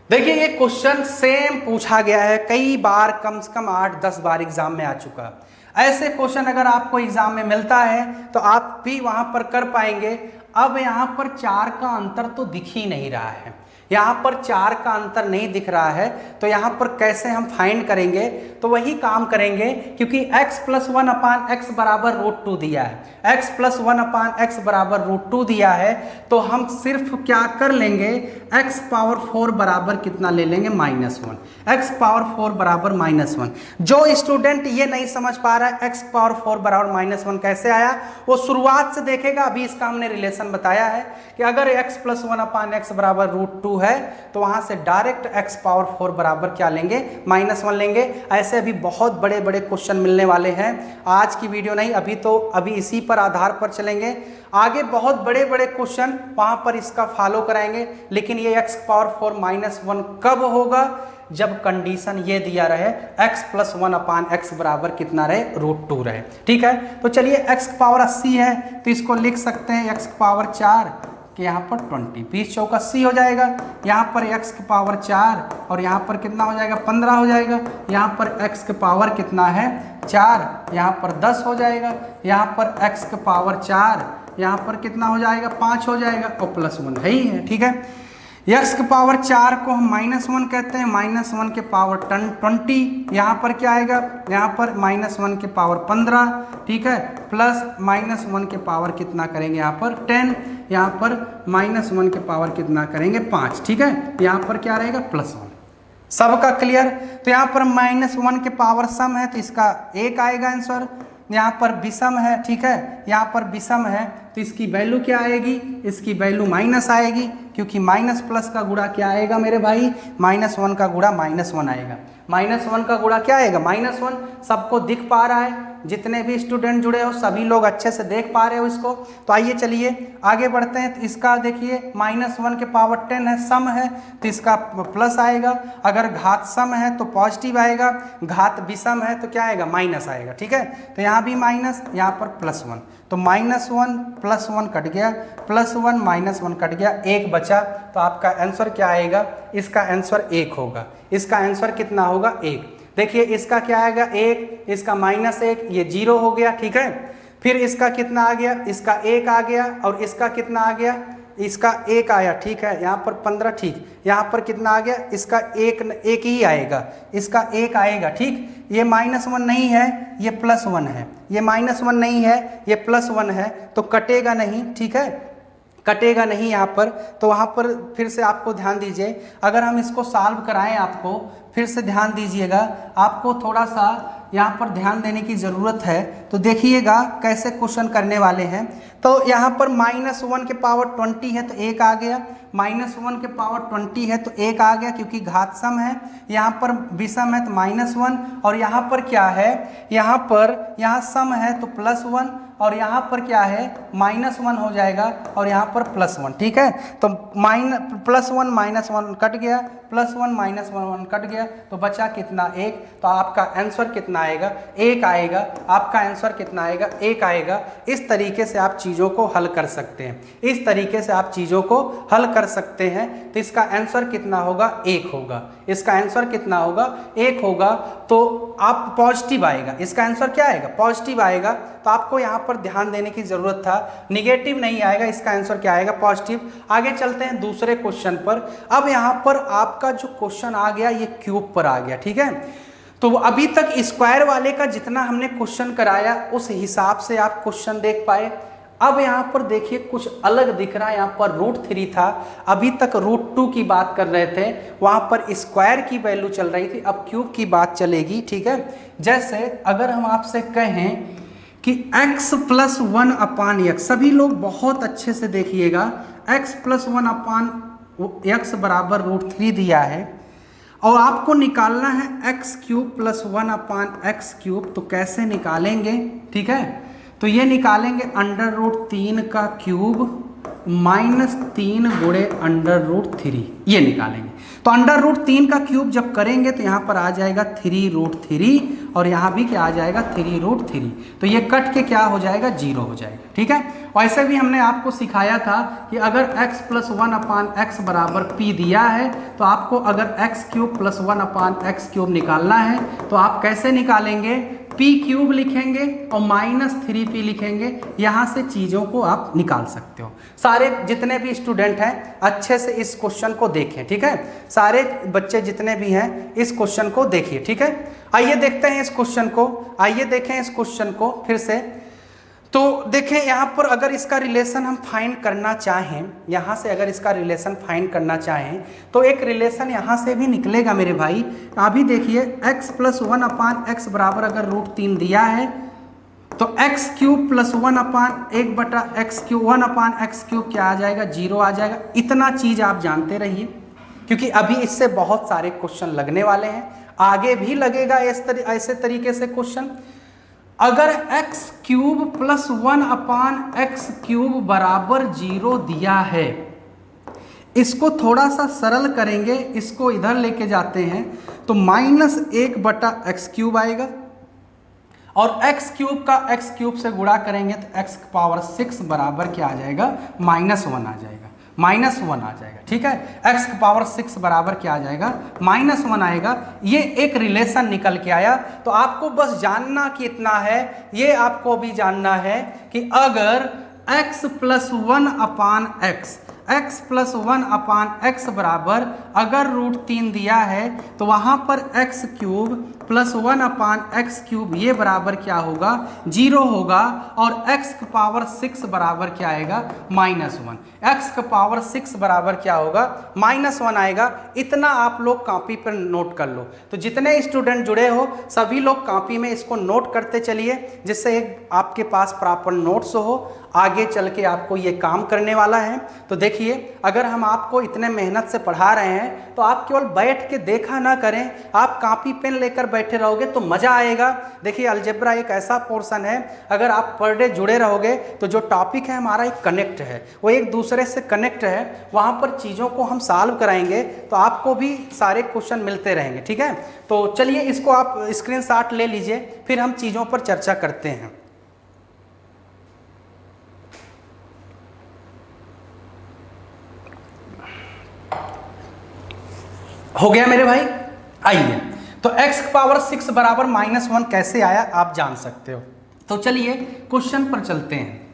देखिए ये क्वेश्चन सेम पूछा गया है कई बार, कम से कम 8-10 बार एग्जाम में आ चुका। ऐसे क्वेश्चन अगर आपको एग्जाम में मिलता है तो आप भी वहां पर कर पाएंगे। अब यहाँ पर 4 का अंतर तो दिख ही नहीं रहा है, यहाँ पर 4 का अंतर नहीं दिख रहा है, तो यहाँ पर कैसे हम फाइंड करेंगे, तो वही काम करेंगे क्योंकि x + 1 अपान एक्स बराबर √2 दिया है, x + 1 अपान एक्स बराबर √2 दिया है, तो हम सिर्फ क्या कर लेंगे, x पावर 4 बराबर कितना ले लेंगे, -1, x पावर 4 बराबर -1। जो स्टूडेंट ये नहीं समझ पा रहा है x पावर 4 बराबर -1 कैसे आया, वो शुरुआत से देखेगा। अभी इसका हमने रिलेशन बताया है कि अगर x + 1 अपान एक्स बराबर √2 है तो वहां से डायरेक्ट x पावर 4 बराबर क्या लेंगे, -1 लेंगे। ऐसे अभी बहुत बड़े बड़े क्वेश्चन मिलने वाले हैं। आज की वीडियो नहीं, अभी इसी पर आधार पर चलेंगे। आगे बहुत बड़े बड़े क्वेश्चन वहां पर इसका फॉलो कराएंगे। लेकिन ये x पावर 4 -1 कब होगा, जब कंडीशन ये दिया रहे x + 1 अपान एक्स बराबर कितना रहे, √2 रहे, ठीक है। तो चलिए x पावर 80 है तो इसको लिख सकते हैं x पावर 4 कि यहाँ पर 20, 20 × 4 = 80 हो जाएगा। यहाँ पर x की पावर 4 और यहाँ पर कितना हो जाएगा, 15 हो जाएगा। यहाँ पर x के पावर कितना है, 4, यहाँ पर 10 हो जाएगा। यहाँ पर x के पावर 4, यहाँ पर कितना हो जाएगा, 5 हो जाएगा, और +1 है ही है, ठीक है। x के पावर 4 को हम -1 कहते हैं, -1 के पावर 20, यहाँ पर क्या आएगा, यहाँ पर -1 के पावर 15, ठीक है, प्लस -1 के पावर कितना करेंगे, यहाँ पर 10, यहाँ पर -1 के पावर कितना करेंगे, 5, ठीक है। यहाँ पर क्या रहेगा, +1। सबका क्लियर। तो यहाँ पर -1 के पावर सम है तो इसका 1 आएगा आंसर। यहाँ पर विषम है, ठीक है, यहाँ पर विषम है तो इसकी वैल्यू क्या आएगी, इसकी वैल्यू माइनस आएगी, क्योंकि माइनस प्लस का गुणा क्या आएगा मेरे भाई, -1 का गुणा -1 आएगा। -1 का गुणा क्या आएगा, -1। सबको दिख पा रहा है, जितने भी स्टूडेंट जुड़े हो सभी लोग अच्छे से देख पा रहे हो इसको। तो आइए चलिए आगे बढ़ते हैं। तो इसका देखिए -1 के पावर 10 है, सम है तो इसका प्लस आएगा। अगर घात सम है तो पॉजिटिव आएगा, घात विषम है तो क्या आएगा, माइनस आएगा, ठीक है। तो यहाँ भी माइनस, यहाँ पर +1, तो -1 +1 कट गया, +1 -1 कट गया, 1 बचा। तो आपका आंसर क्या आएगा, इसका आंसर 1 होगा। इसका आंसर कितना होगा, 1। देखिए इसका क्या आएगा, 1, इसका -1, ये 0 हो गया, ठीक है। फिर इसका कितना आ गया, इसका 1 आ गया, और इसका कितना आ गया, इसका 1 आया, ठीक है। यहाँ पर 15, ठीक, यहाँ पर कितना आ गया, इसका 1 ही आएगा, इसका 1 आएगा, ठीक। ये -1 नहीं है, ये +1 है, ये -1 नहीं है, ये +1 है, तो कटेगा नहीं, ठीक है, कटेगा नहीं यहाँ पर। तो वहाँ पर फिर से आपको ध्यान दीजिए, अगर हम इसको सॉल्व कराएं, आपको फिर से ध्यान दीजिएगा, आपको थोड़ा सा यहाँ पर ध्यान देने की ज़रूरत है। तो देखिएगा कैसे क्वेश्चन करने वाले हैं। तो यहाँ पर -1 के पावर 20 है तो 1 आ गया, -1 के पावर 20 है तो 1 आ गया, क्योंकि घात सम है। यहाँ पर विषम है तो -1, और यहाँ पर क्या है, यहाँ सम है तो +1, और यहाँ पर क्या है -1 हो जाएगा और यहाँ पर +1, ठीक है। तो +1 -1 कट गया, +1 -1 कट गया, तो बचा कितना 1। तो आपका आंसर कितना आएगा 1 आएगा। आपका आंसर कितना आएगा 1 आएगा। इस तरीके से आप चीज़ों को हल कर सकते हैं, इस तरीके से आप चीज़ों को हल कर सकते हैं। तो इसका आंसर कितना होगा 1 होगा। इसका आंसर कितना होगा 1 होगा। तो आप पॉजिटिव आएगा, इसका आंसर क्या आएगा पॉजिटिव आएगा। तो आपको यहाँ पर ध्यान देने की जरूरत था, निगेटिव नहीं आएगा, इसका आंसर क्या आएगा पॉजिटिव। आगे चलते हैं दूसरे क्वेश्चन पर। अब यहाँ पर आपका जो क्वेश्चन आ गया ये क्यूब पर आ गया, ठीक है। तो अभी तक स्क्वायर वाले का जितना हमने क्वेश्चन कराया उस हिसाब से आप क्वेश्चन देख पाए। अब यहाँ पर देखिए कुछ अलग दिख रहा है, यहाँ पर √3 था, अभी तक √2 की बात कर रहे थे, वहाँ पर स्क्वायर की वैल्यू चल रही थी, अब क्यूब की बात चलेगी, ठीक है। जैसे अगर हम आपसे कहें कि x + 1/x, सभी लोग बहुत अच्छे से देखिएगा, x + 1/x बराबर √3 दिया है और आपको निकालना है x³ + 1/x³। तो कैसे निकालेंगे, ठीक है। तो ये निकालेंगे √3 का क्यूब -3 गुणे √3, ये निकालेंगे। तो √3 का क्यूब जब करेंगे तो यहाँ पर आ जाएगा 3√3 और यहाँ भी क्या आ जाएगा 3√3। तो ये कट के क्या हो जाएगा 0 हो जाएगा, ठीक है। वैसे भी हमने आपको सिखाया था कि अगर x + 1/x बराबर p दिया है तो आपको अगर x³ + 1/x³ निकालना है तो आप कैसे निकालेंगे, p³ लिखेंगे और -3p लिखेंगे। यहाँ से चीज़ों को आप निकाल सकते हो। सारे जितने भी स्टूडेंट हैं अच्छे से इस क्वेश्चन को देखें, ठीक है। सारे बच्चे जितने भी हैं इस क्वेश्चन को देखिए, ठीक है। आइए देखते हैं इस क्वेश्चन को, आइए देखें इस क्वेश्चन को फिर से। तो देखें यहाँ पर अगर इसका रिलेशन हम फाइंड करना चाहें, यहाँ से अगर इसका रिलेशन फाइंड करना चाहें तो एक रिलेशन यहाँ से भी निकलेगा मेरे भाई। अभी देखिए x + 1/x बराबर अगर √3 दिया है तो x³ + 1/x³ क्या आ जाएगा 0 आ जाएगा। इतना चीज़ आप जानते रहिए क्योंकि अभी इससे बहुत सारे क्वेश्चन लगने वाले हैं, आगे भी लगेगा ऐसे तरीके से क्वेश्चन। अगर x³ + 1/x³ बराबर 0 दिया है, इसको थोड़ा सा सरल करेंगे, इसको इधर लेके जाते हैं तो -1/x³ आएगा और x³ का x³ से गुणा करेंगे तो x⁻6 बराबर क्या आ जाएगा -1 आ जाएगा, -1 आ जाएगा, ठीक है। x⁻6 बराबर क्या आ जाएगा -1 आएगा। ये एक रिलेशन निकल के आया। तो आपको बस जानना कितना है, ये आपको भी जानना है कि अगर x + 1/x बराबर अगर √3 दिया है तो वहाँ पर x³ + 1/x³ ये बराबर क्या होगा 0 होगा और x⁻6 बराबर क्या आएगा -1। x⁻6 बराबर क्या होगा -1 आएगा। इतना आप लोग कॉपी पर नोट कर लो। तो जितने स्टूडेंट जुड़े हो सभी लोग कॉपी में इसको नोट करते चलिए, जिससे एक आपके पास प्रॉपर नोट्स हो, आगे चल के आपको ये काम करने वाला है। तो देखिए अगर हम आपको इतने मेहनत से पढ़ा रहे हैं तो आप केवल बैठ के देखा ना करें, आप कॉपी पेन लेकर बैठे रहोगे तो मज़ा आएगा। देखिए अलजेब्रा एक ऐसा पोर्शन है, अगर आप पर डे जुड़े रहोगे तो जो टॉपिक है हमारा एक कनेक्ट है, वो एक दूसरे से कनेक्ट है, वहाँ पर चीज़ों को हम सॉल्व कराएंगे तो आपको भी सारे क्वेश्चन मिलते रहेंगे, ठीक है। तो चलिए इसको आप स्क्रीनशॉट ले लीजिए, फिर हम चीज़ों पर चर्चा करते हैं। हो गया मेरे भाई। आइए तो x⁻6 बराबर -1 कैसे आया आप जान सकते हो। तो चलिए क्वेश्चन पर चलते हैं।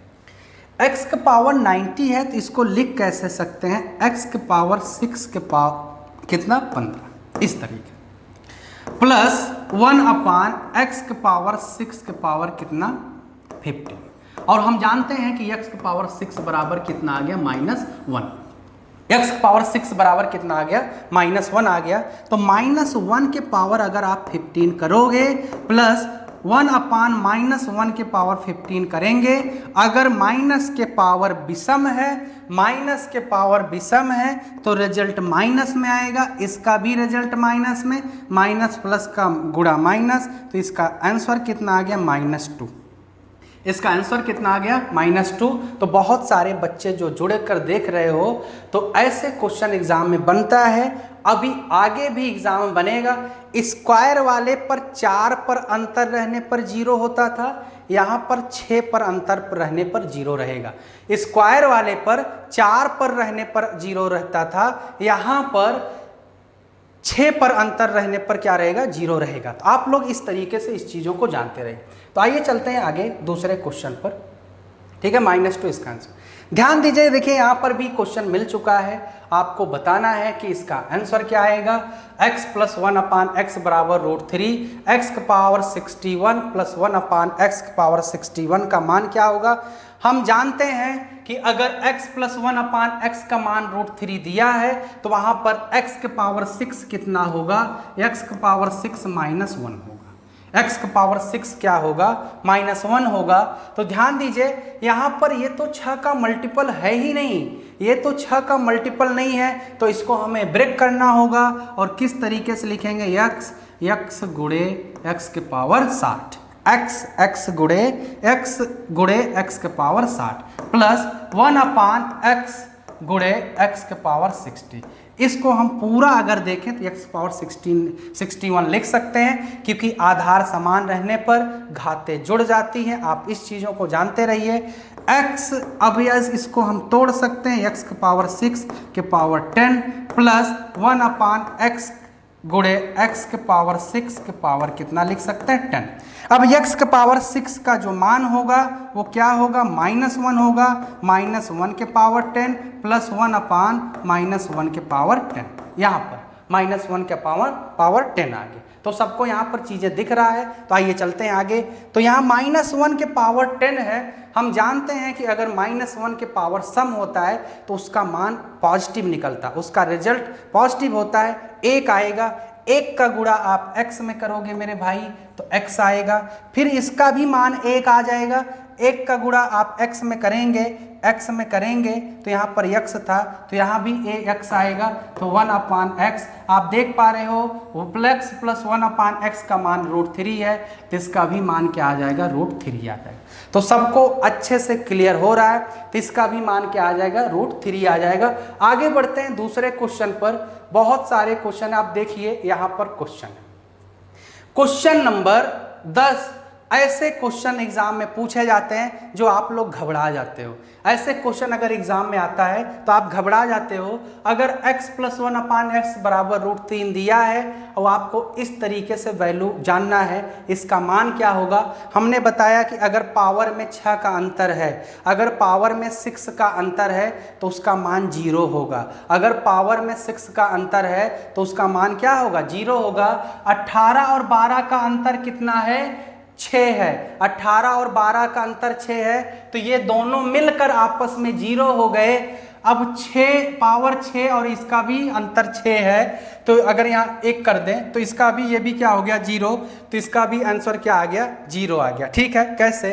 x का पावर 90 है तो इसको लिख कैसे सकते हैं, x के पावर 6 के पावर कितना 15, इस तरीके +1/x के पावर 6 के पावर कितना 15। और हम जानते हैं कि x के पावर 6 बराबर कितना आ गया -1। x के पावर 6 बराबर कितना आ गया -1 आ गया। तो -1 के पावर अगर आप 15 करोगे प्लस 1/-1 के पावर 15 करेंगे, अगर माइनस के पावर विषम है, माइनस के पावर विषम है तो रिजल्ट माइनस में आएगा, इसका भी रिजल्ट माइनस में, माइनस प्लस का गुणा माइनस, तो इसका आंसर कितना आ गया -2। इसका आंसर कितना आ गया -2। तो बहुत सारे बच्चे जो जुड़े कर देख रहे हो, तो ऐसे क्वेश्चन एग्जाम में बनता है, अभी आगे भी एग्जाम में बनेगा। स्क्वायर वाले पर 4 पर अंतर रहने पर 0 होता था, यहाँ पर 6 पर अंतर रहने पर 0 रहेगा। स्क्वायर वाले पर 4 पर रहने पर 0 रहता था, यहाँ पर 6 पर अंतर रहने पर क्या रहेगा, 0 रहेगा। तो आप लोग इस तरीके से इस चीज़ों को जानते रहे। तो आइए चलते हैं आगे दूसरे क्वेश्चन पर, ठीक है। -2 इसका आंसर। ध्यान दीजिए, देखिए यहाँ पर भी क्वेश्चन मिल चुका है, आपको बताना है कि इसका आंसर क्या आएगा। x + 1/x बराबर √3, x की पावर 61 + 1/x की पावर 61 का मान क्या होगा। हम जानते हैं कि अगर x + 1/x का मान √3 दिया है, तो वहाँ पर x की पावर 6 कितना होगा, x की पावर 6 -1 होगा। x की पावर 6 क्या होगा, -1 होगा। तो ध्यान दीजिए, यहाँ पर ये तो 6 का मल्टीपल है ही नहीं, ये तो 6 का मल्टीपल नहीं है, तो इसको हमें ब्रेक करना होगा। और किस तरीके से लिखेंगे, x गुणे x के पावर 60, x गुणे x के पावर 60 प्लस 1/x गुणे x के पावर 60। इसको हम पूरा अगर देखें तो x पावर 61 लिख सकते हैं, क्योंकि आधार समान रहने पर घातें जुड़ जाती हैं। आप इस चीज़ों को जानते रहिए। x अब इसको हम तोड़ सकते हैं, x के पावर 6 के पावर 10 प्लस 1/x गुणे x के पावर 6 के पावर कितना लिख सकते हैं, 10। अब x के पावर 6 का जो मान होगा वो क्या होगा, -1 होगा। -1 के पावर 10 प्लस 1/-1 के पावर 10, यहाँ पर -1 के पावर 10 आ गया। तो सबको यहाँ पर चीज़ें दिख रहा है। तो आइए चलते हैं आगे। तो यहाँ -1 के पावर 10 है। हम जानते हैं कि अगर -1 के पावर सम होता है तो उसका मान पॉजिटिव निकलता है, उसका रिजल्ट पॉजिटिव होता है, 1 आएगा। 1 का गुणा आप x में करोगे मेरे भाई तो x आएगा, फिर इसका भी मान 1 आ जाएगा। 1 का गुणा आप x में करेंगे तो यहाँ पर x था, तो यहाँ भी x आएगा, तो 1/x। आप देख पा रहे हो वो प्लस 1/x का मान √3 है, तो इसका भी मान क्या आ जाएगा, √3 आ जाएगा। तो सबको अच्छे से क्लियर हो रहा है, तो इसका भी मान क्या आ जाएगा, √3 आ जाएगा। आगे बढ़ते हैं दूसरे क्वेश्चन पर। बहुत सारे क्वेश्चन आप देखिए, यहाँ पर क्वेश्चन नंबर 10। ऐसे क्वेश्चन एग्जाम में पूछे जाते हैं जो आप लोग घबरा जाते हो। ऐसे क्वेश्चन अगर एग्जाम में आता है तो आप घबरा जाते हो। अगर x + 1/x बराबर √3 दिया है और आपको इस तरीके से वैल्यू जानना है, इसका मान क्या होगा। हमने बताया कि अगर पावर में 6 का अंतर है, अगर पावर में 6 का अंतर है तो उसका मान 0 होगा। अगर पावर में 6 का अंतर है तो उसका मान क्या होगा, 0 होगा। 18 और 12 का अंतर कितना है, 6 है। 18 और 12 का अंतर 6 है, तो ये दोनों मिलकर आपस में 0 हो गए। अब 6 पावर 6 और इसका भी अंतर 6 है, तो अगर यहाँ 1 कर दें तो इसका भी, ये भी क्या हो गया, 0। तो इसका भी आंसर क्या आ गया, 0 आ गया। ठीक है, कैसे,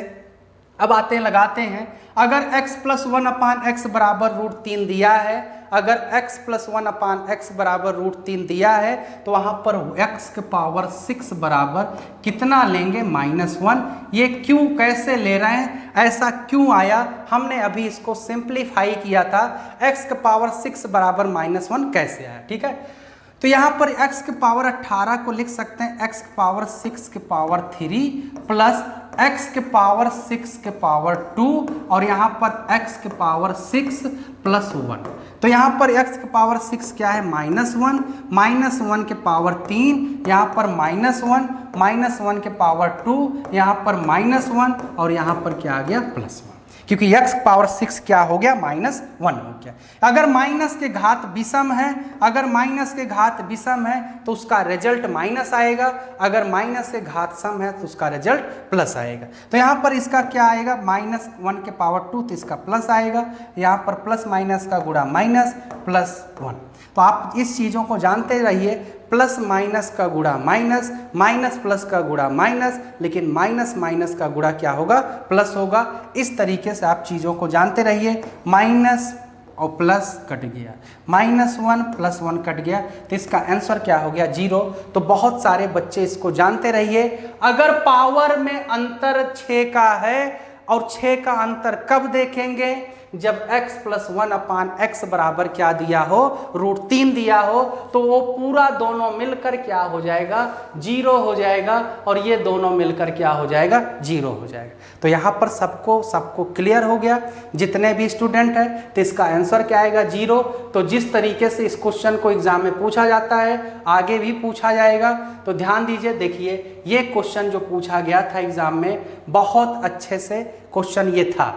अब आते हैं, लगाते हैं। अगर x + 1/x बराबर √3 दिया है, अगर x + 1/x बराबर √3 दिया है, तो वहाँ पर x के पावर 6 बराबर कितना लेंगे, -1। ये क्यों, कैसे ले रहे हैं, ऐसा क्यों आया, हमने अभी इसको सिंप्लीफाई किया था। x के पावर 6 बराबर -1 कैसे आया, ठीक है। तो यहाँ पर x के पावर 18 को लिख सकते हैं x के पावर 6 के पावर 3 प्लस x के पावर 6 के पावर 2 और यहाँ पर x के पावर 6 प्लस 1। तो यहाँ पर x के पावर 6 क्या है, -1, -1 के पावर 3, यहाँ पर -1 के पावर 2, यहाँ पर -1 और यहाँ पर क्या आ गया, +1, क्योंकि x पावर 6 क्या हो गया, -1 हो गया। अगर माइनस के घात विषम है, अगर माइनस के घात विषम है तो उसका रिजल्ट माइनस आएगा, अगर माइनस के घात सम है तो उसका रिजल्ट प्लस आएगा। तो यहाँ पर इसका क्या आएगा, -1 के पावर 2, तो इसका प्लस आएगा। यहाँ पर प्लस माइनस का गुणा माइनस +1। तो आप इस चीज़ों को जानते रहिए, प्लस माइनस का गुणा माइनस, माइनस प्लस का गुणा माइनस, लेकिन माइनस माइनस का गुणा क्या होगा, प्लस होगा। इस तरीके से आप चीज़ों को जानते रहिए। माइनस और प्लस कट गया, -1 + 1 कट गया, तो इसका आंसर क्या हो गया, 0। तो बहुत सारे बच्चे इसको जानते रहिए। अगर पावर में अंतर 6 का है और 6 का अंतर कब देखेंगे? जब x प्लस 1/x बराबर क्या दिया हो? √3 दिया हो, तो वो पूरा दोनों मिलकर क्या हो जाएगा? 0 हो जाएगा, और ये दोनों मिलकर क्या हो जाएगा? 0 हो जाएगा। तो यहाँ पर सबको क्लियर हो गया जितने भी स्टूडेंट हैं। तो इसका आंसर क्या आएगा? 0। तो जिस तरीके से इस क्वेश्चन को एग्जाम में पूछा जाता है आगे भी पूछा जाएगा। तो ध्यान दीजिए, देखिए ये क्वेश्चन जो पूछा गया था एग्जाम में, बहुत अच्छे से क्वेश्चन ये था।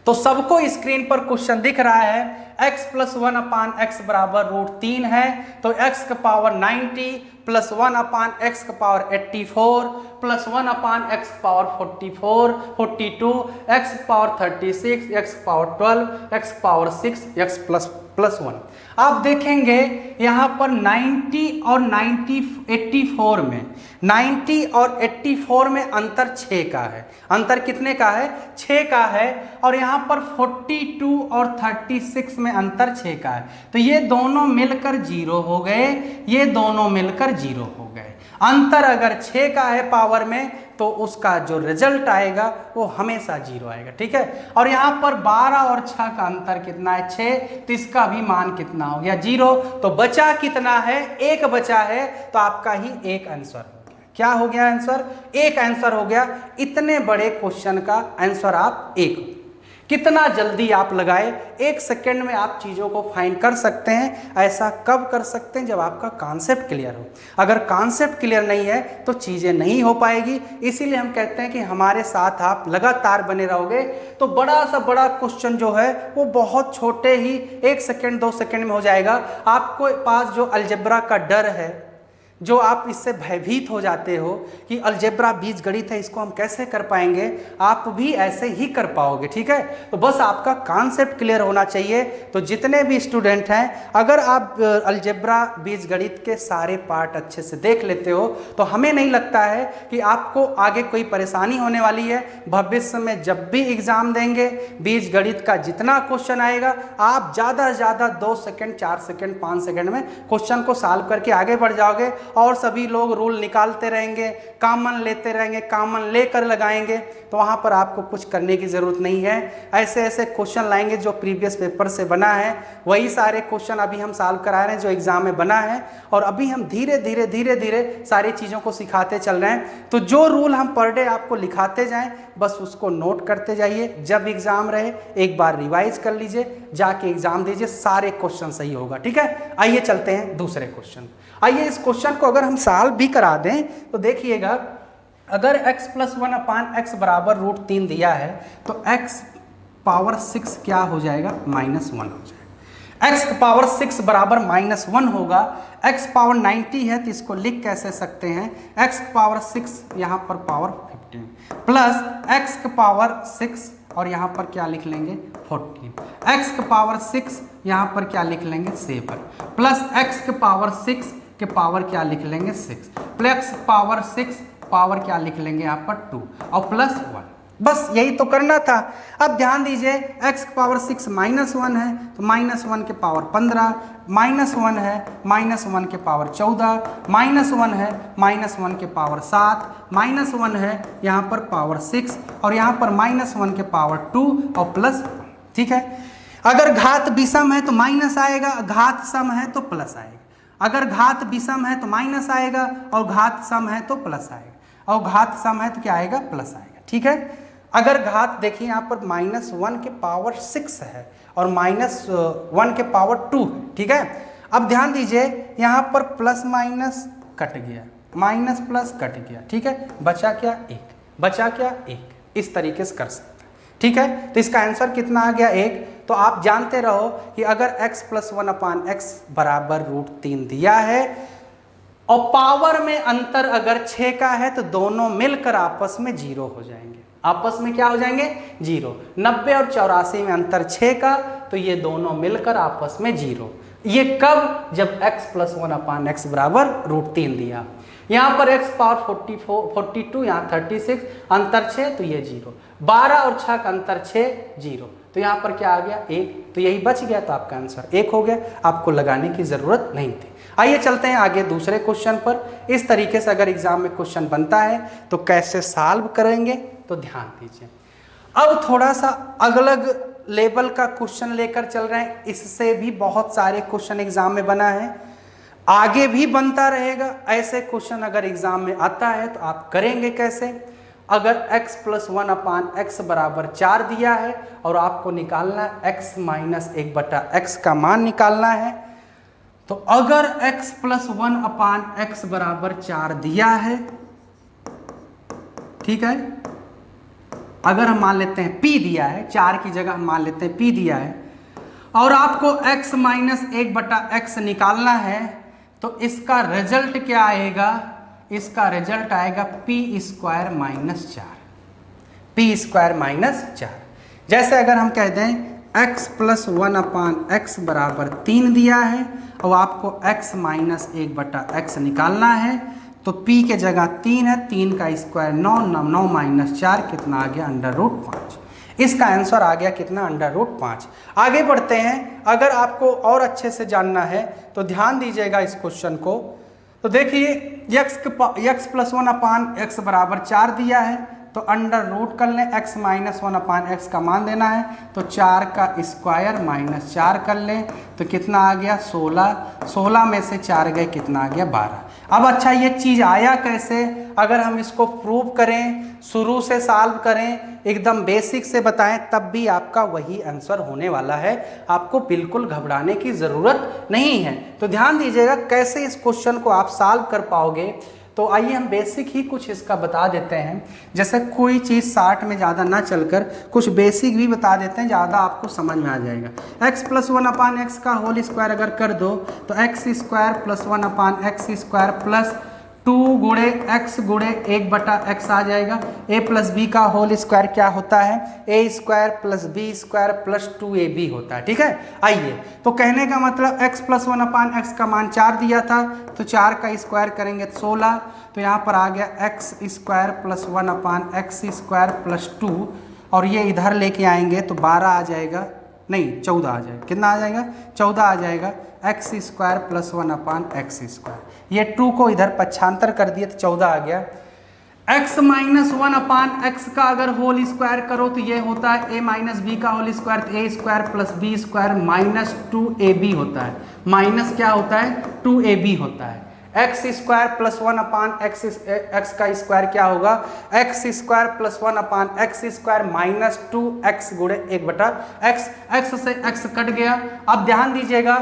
तो सबको स्क्रीन पर क्वेश्चन दिख रहा है। x प्लस 1/x बराबर √3 है, तो x का पावर 90 प्लस 1/x का power 84 plus 1/x power 44 42 x power 36 x power 12 x power 6 x plus 1। आप देखेंगे यहाँ पर 90 और 84 में 90 और 84 में अंतर 6 का है। अंतर कितने का है? 6 का है। और यहाँ पर 42 और 36 में अंतर 6 का है। तो ये दोनों मिलकर 0 हो गए, ये दोनों मिलकर 0 हो गए। अंतर अगर 6 का है पावर में, तो उसका जो रिजल्ट आएगा वो हमेशा 0 आएगा। ठीक है। और यहाँ पर 12 और 6 का अंतर कितना है? 6। तो इसका भी मान कितना हो गया? 0। तो बचा कितना है? 1 बचा है। तो आपका ही एक आंसर हो गया। क्या हो गया आंसर? एक आंसर हो गया। इतने बड़े क्वेश्चन का आंसर आप एक। कितना जल्दी आप लगाए, 1 सेकेंड में आप चीज़ों को फाइंड कर सकते हैं। ऐसा कब कर सकते हैं? जब आपका कॉन्सेप्ट क्लियर हो। अगर कॉन्सेप्ट क्लियर नहीं है तो चीज़ें नहीं हो पाएगी। इसीलिए हम कहते हैं कि हमारे साथ आप लगातार बने रहोगे तो बड़ा सा बड़ा क्वेश्चन जो है वो बहुत छोटे ही 1 सेकेंड 2 सेकेंड में हो जाएगा। आपको पास जो अलजेब्रा का डर है, जो आप इससे भयभीत हो जाते हो कि अलजेब्रा बीजगणित है, इसको हम कैसे कर पाएंगे, आप भी ऐसे ही कर पाओगे। ठीक है। तो बस आपका कॉन्सेप्ट क्लियर होना चाहिए। तो जितने भी स्टूडेंट हैं, अगर आप अलजेब्रा बीजगणित के सारे पार्ट अच्छे से देख लेते हो तो हमें नहीं लगता है कि आपको आगे कोई परेशानी होने वाली है। भविष्य में जब भी एग्जाम देंगे, बीजगणित का जितना क्वेश्चन आएगा, आप ज़्यादा से ज़्यादा 2 सेकेंड 4 सेकेंड 5 सेकेंड में क्वेश्चन को सॉल्व करके आगे बढ़ जाओगे। और सभी लोग रूल निकालते रहेंगे, कॉमन लेते रहेंगे, कॉमन लेकर लगाएंगे, तो वहाँ पर आपको कुछ करने की ज़रूरत नहीं है। ऐसे ऐसे क्वेश्चन लाएंगे जो प्रीवियस पेपर से बना है, वही सारे क्वेश्चन अभी हम सॉल्व करा रहे हैं जो एग्जाम में बना है। और अभी हम धीरे धीरे सारी चीज़ों को सिखाते चल रहे हैं। तो जो रूल हम पर डे आपको लिखाते जाएं, बस उसको नोट करते जाइए। जब एग्जाम रहे एक बार रिवाइज कर लीजिए, जाके एग्जाम दीजिए, सारे क्वेश्चन सही होगा। ठीक है। आइए चलते हैं दूसरे क्वेश्चन। आइए इस क्वेश्चन को अगर हम सॉल्व भी करा दें तो देखिएगा, अगर x प्लस 1/x बराबर √3 दिया है तो x पावर 6 क्या हो जाएगा? -1 हो जाएगा। x पावर 6 बराबर -1 होगा। x पावर 90 है तो इसको लिख कैसे सकते हैं? x पावर 6 यहाँ पर पावर 15 प्लस x पावर 6 और यहाँ पर क्या लिख लेंगे? 14। x पावर 6 यहाँ पर क्या लिख लेंगे? 7 प्लस x पावर 6 के पावर क्या लिख लेंगे? 6 प्लस पावर 6 पावर क्या लिख लेंगे यहाँ पर? 2 और प्लस 1। बस यही तो करना था। अब ध्यान दीजिए, x पावर 6 -1 है तो -1 के पावर 15, -1 है -1 के पावर 14, -1 है -1 के पावर 7, -1 है यहाँ पर पावर 6 और यहाँ पर -1 के पावर 2 और प्लस 1। ठीक है। अगर घात विषम है तो माइनस आएगा, घात सम है तो प्लस आएगा। अगर घात विषम है तो माइनस आएगा और घात सम है तो प्लस आएगा, और घात सम है तो क्या आएगा? प्लस आएगा। ठीक है। अगर घात देखिए यहाँ पर -1 के पावर 6 है और -1 के पावर 2 है। ठीक है। अब ध्यान दीजिए, यहाँ पर प्लस माइनस कट गया, माइनस प्लस कट गया। ठीक है। बचा क्या? 1। बचा क्या? 1। इस तरीके से कर सकते हैं। ठीक है। तो इसका आंसर कितना आ गया? 1। तो आप जानते रहो कि अगर x प्लस 1/x बराबर √3 दिया है और पावर में अंतर अगर 6 का है तो दोनों मिलकर आपस में 0 हो जाएंगे। आपस में क्या हो जाएंगे? 0। 90 और 84 में अंतर 6 का, तो ये दोनों मिलकर आपस में 0। ये कब? जब x प्लस 1/x बराबर √3 दिया। यहाँ पर x पावर 42, यहाँ 36, अंतर 6 तो ये 0। 12 और 6 का अंतर 6, 0। तो यहाँ पर क्या आ गया? 1। तो यही बच गया, तो आपका आंसर 1 हो गया। आपको लगाने की ज़रूरत नहीं थी। आइए चलते हैं आगे दूसरे क्वेश्चन पर। इस तरीके से अगर एग्जाम में क्वेश्चन बनता है तो कैसे सॉल्व करेंगे, तो ध्यान दीजिए। अब थोड़ा सा अलग लेवल का क्वेश्चन लेकर चल रहे हैं, इससे भी बहुत सारे क्वेश्चन एग्जाम में बना है, आगे भी बनता रहेगा। ऐसे क्वेश्चन अगर एग्जाम में आता है तो आप करेंगे कैसे? अगर x प्लस 1/x बराबर 4 दिया है और आपको निकालना है x माइनस 1/x का मान निकालना है, तो अगर x प्लस 1/x बराबर 4 दिया है, ठीक है, अगर हम मान लेते हैं p दिया है, 4 की जगह हम मान लेते हैं p दिया है, और आपको x माइनस 1/x निकालना है, तो इसका रिजल्ट क्या आएगा? इसका रिजल्ट आएगा p² माइनस 4, p² माइनस 4। जैसे अगर हम कह दें x प्लस 1/x बराबर 3 दिया है और आपको x माइनस 1/x निकालना है, तो p के जगह 3 है, 3 का स्क्वायर 9, 9 माइनस 4 कितना आ गया? √5। इसका आंसर आ गया कितना? √5। आगे बढ़ते हैं। अगर आपको और अच्छे से जानना है तो ध्यान दीजिएगा इस क्वेश्चन को। तो देखिए x प्लस 1/x बराबर 4 दिया है, तो अंडर रूट कर लें, x माइनस 1/x का मान देना है, तो 4 का स्क्वायर माइनस 4 कर लें, तो कितना आ गया? 16। 16 में से 4 गए, कितना आ गया? 12। अब अच्छा, ये चीज़ आया कैसे? अगर हम इसको प्रूव करें, शुरू से सॉल्व करें, एकदम बेसिक से बताएं, तब भी आपका वही आंसर होने वाला है। आपको बिल्कुल घबराने की ज़रूरत नहीं है। तो ध्यान दीजिएगा कैसे इस क्वेश्चन को आप सॉल्व कर पाओगे। तो आइए हम बेसिक ही कुछ इसका बता देते हैं। जैसे कोई चीज़ 60 में ज़्यादा ना चलकर कुछ बेसिक भी बता देते हैं, ज़्यादा आपको समझ में आ जाएगा। x प्लस 1/x का होल स्क्वायर अगर कर दो, तो x² प्लस 1/x² प्लस 2 गुणे x गुणे 1/x आ जाएगा। a प्लस बी का होल स्क्वायर क्या होता है? a² plus b² plus 2ab होता है। ठीक है, आइए, तो कहने का मतलब x प्लस 1/x का मान 4 दिया था, तो 4 का स्क्वायर करेंगे 16, तो यहाँ पर आ गया x² प्लस 1/x² प्लस 2, और ये इधर लेके आएंगे तो 12 आ जाएगा, नहीं 14 आ जाएगा। कितना आ जाएगा? 14 आ जाएगा। x² प्लस 1/x², ये 2 को इधर पक्षांतर कर दिए तो 14 आ गया। x माइनस 1/x का अगर होल स्क्वायर करो तो ये होता है a माइनस बी का होल स्क्वायर, तो a² plus b² minus 2ab होता है। माइनस क्या होता है? 2ab होता है। x² प्लस 1/x का स्क्वायर क्या होगा? x² plus 1/x² minus 2x गुणे 1/x। x से x कट गया। अब ध्यान दीजिएगा,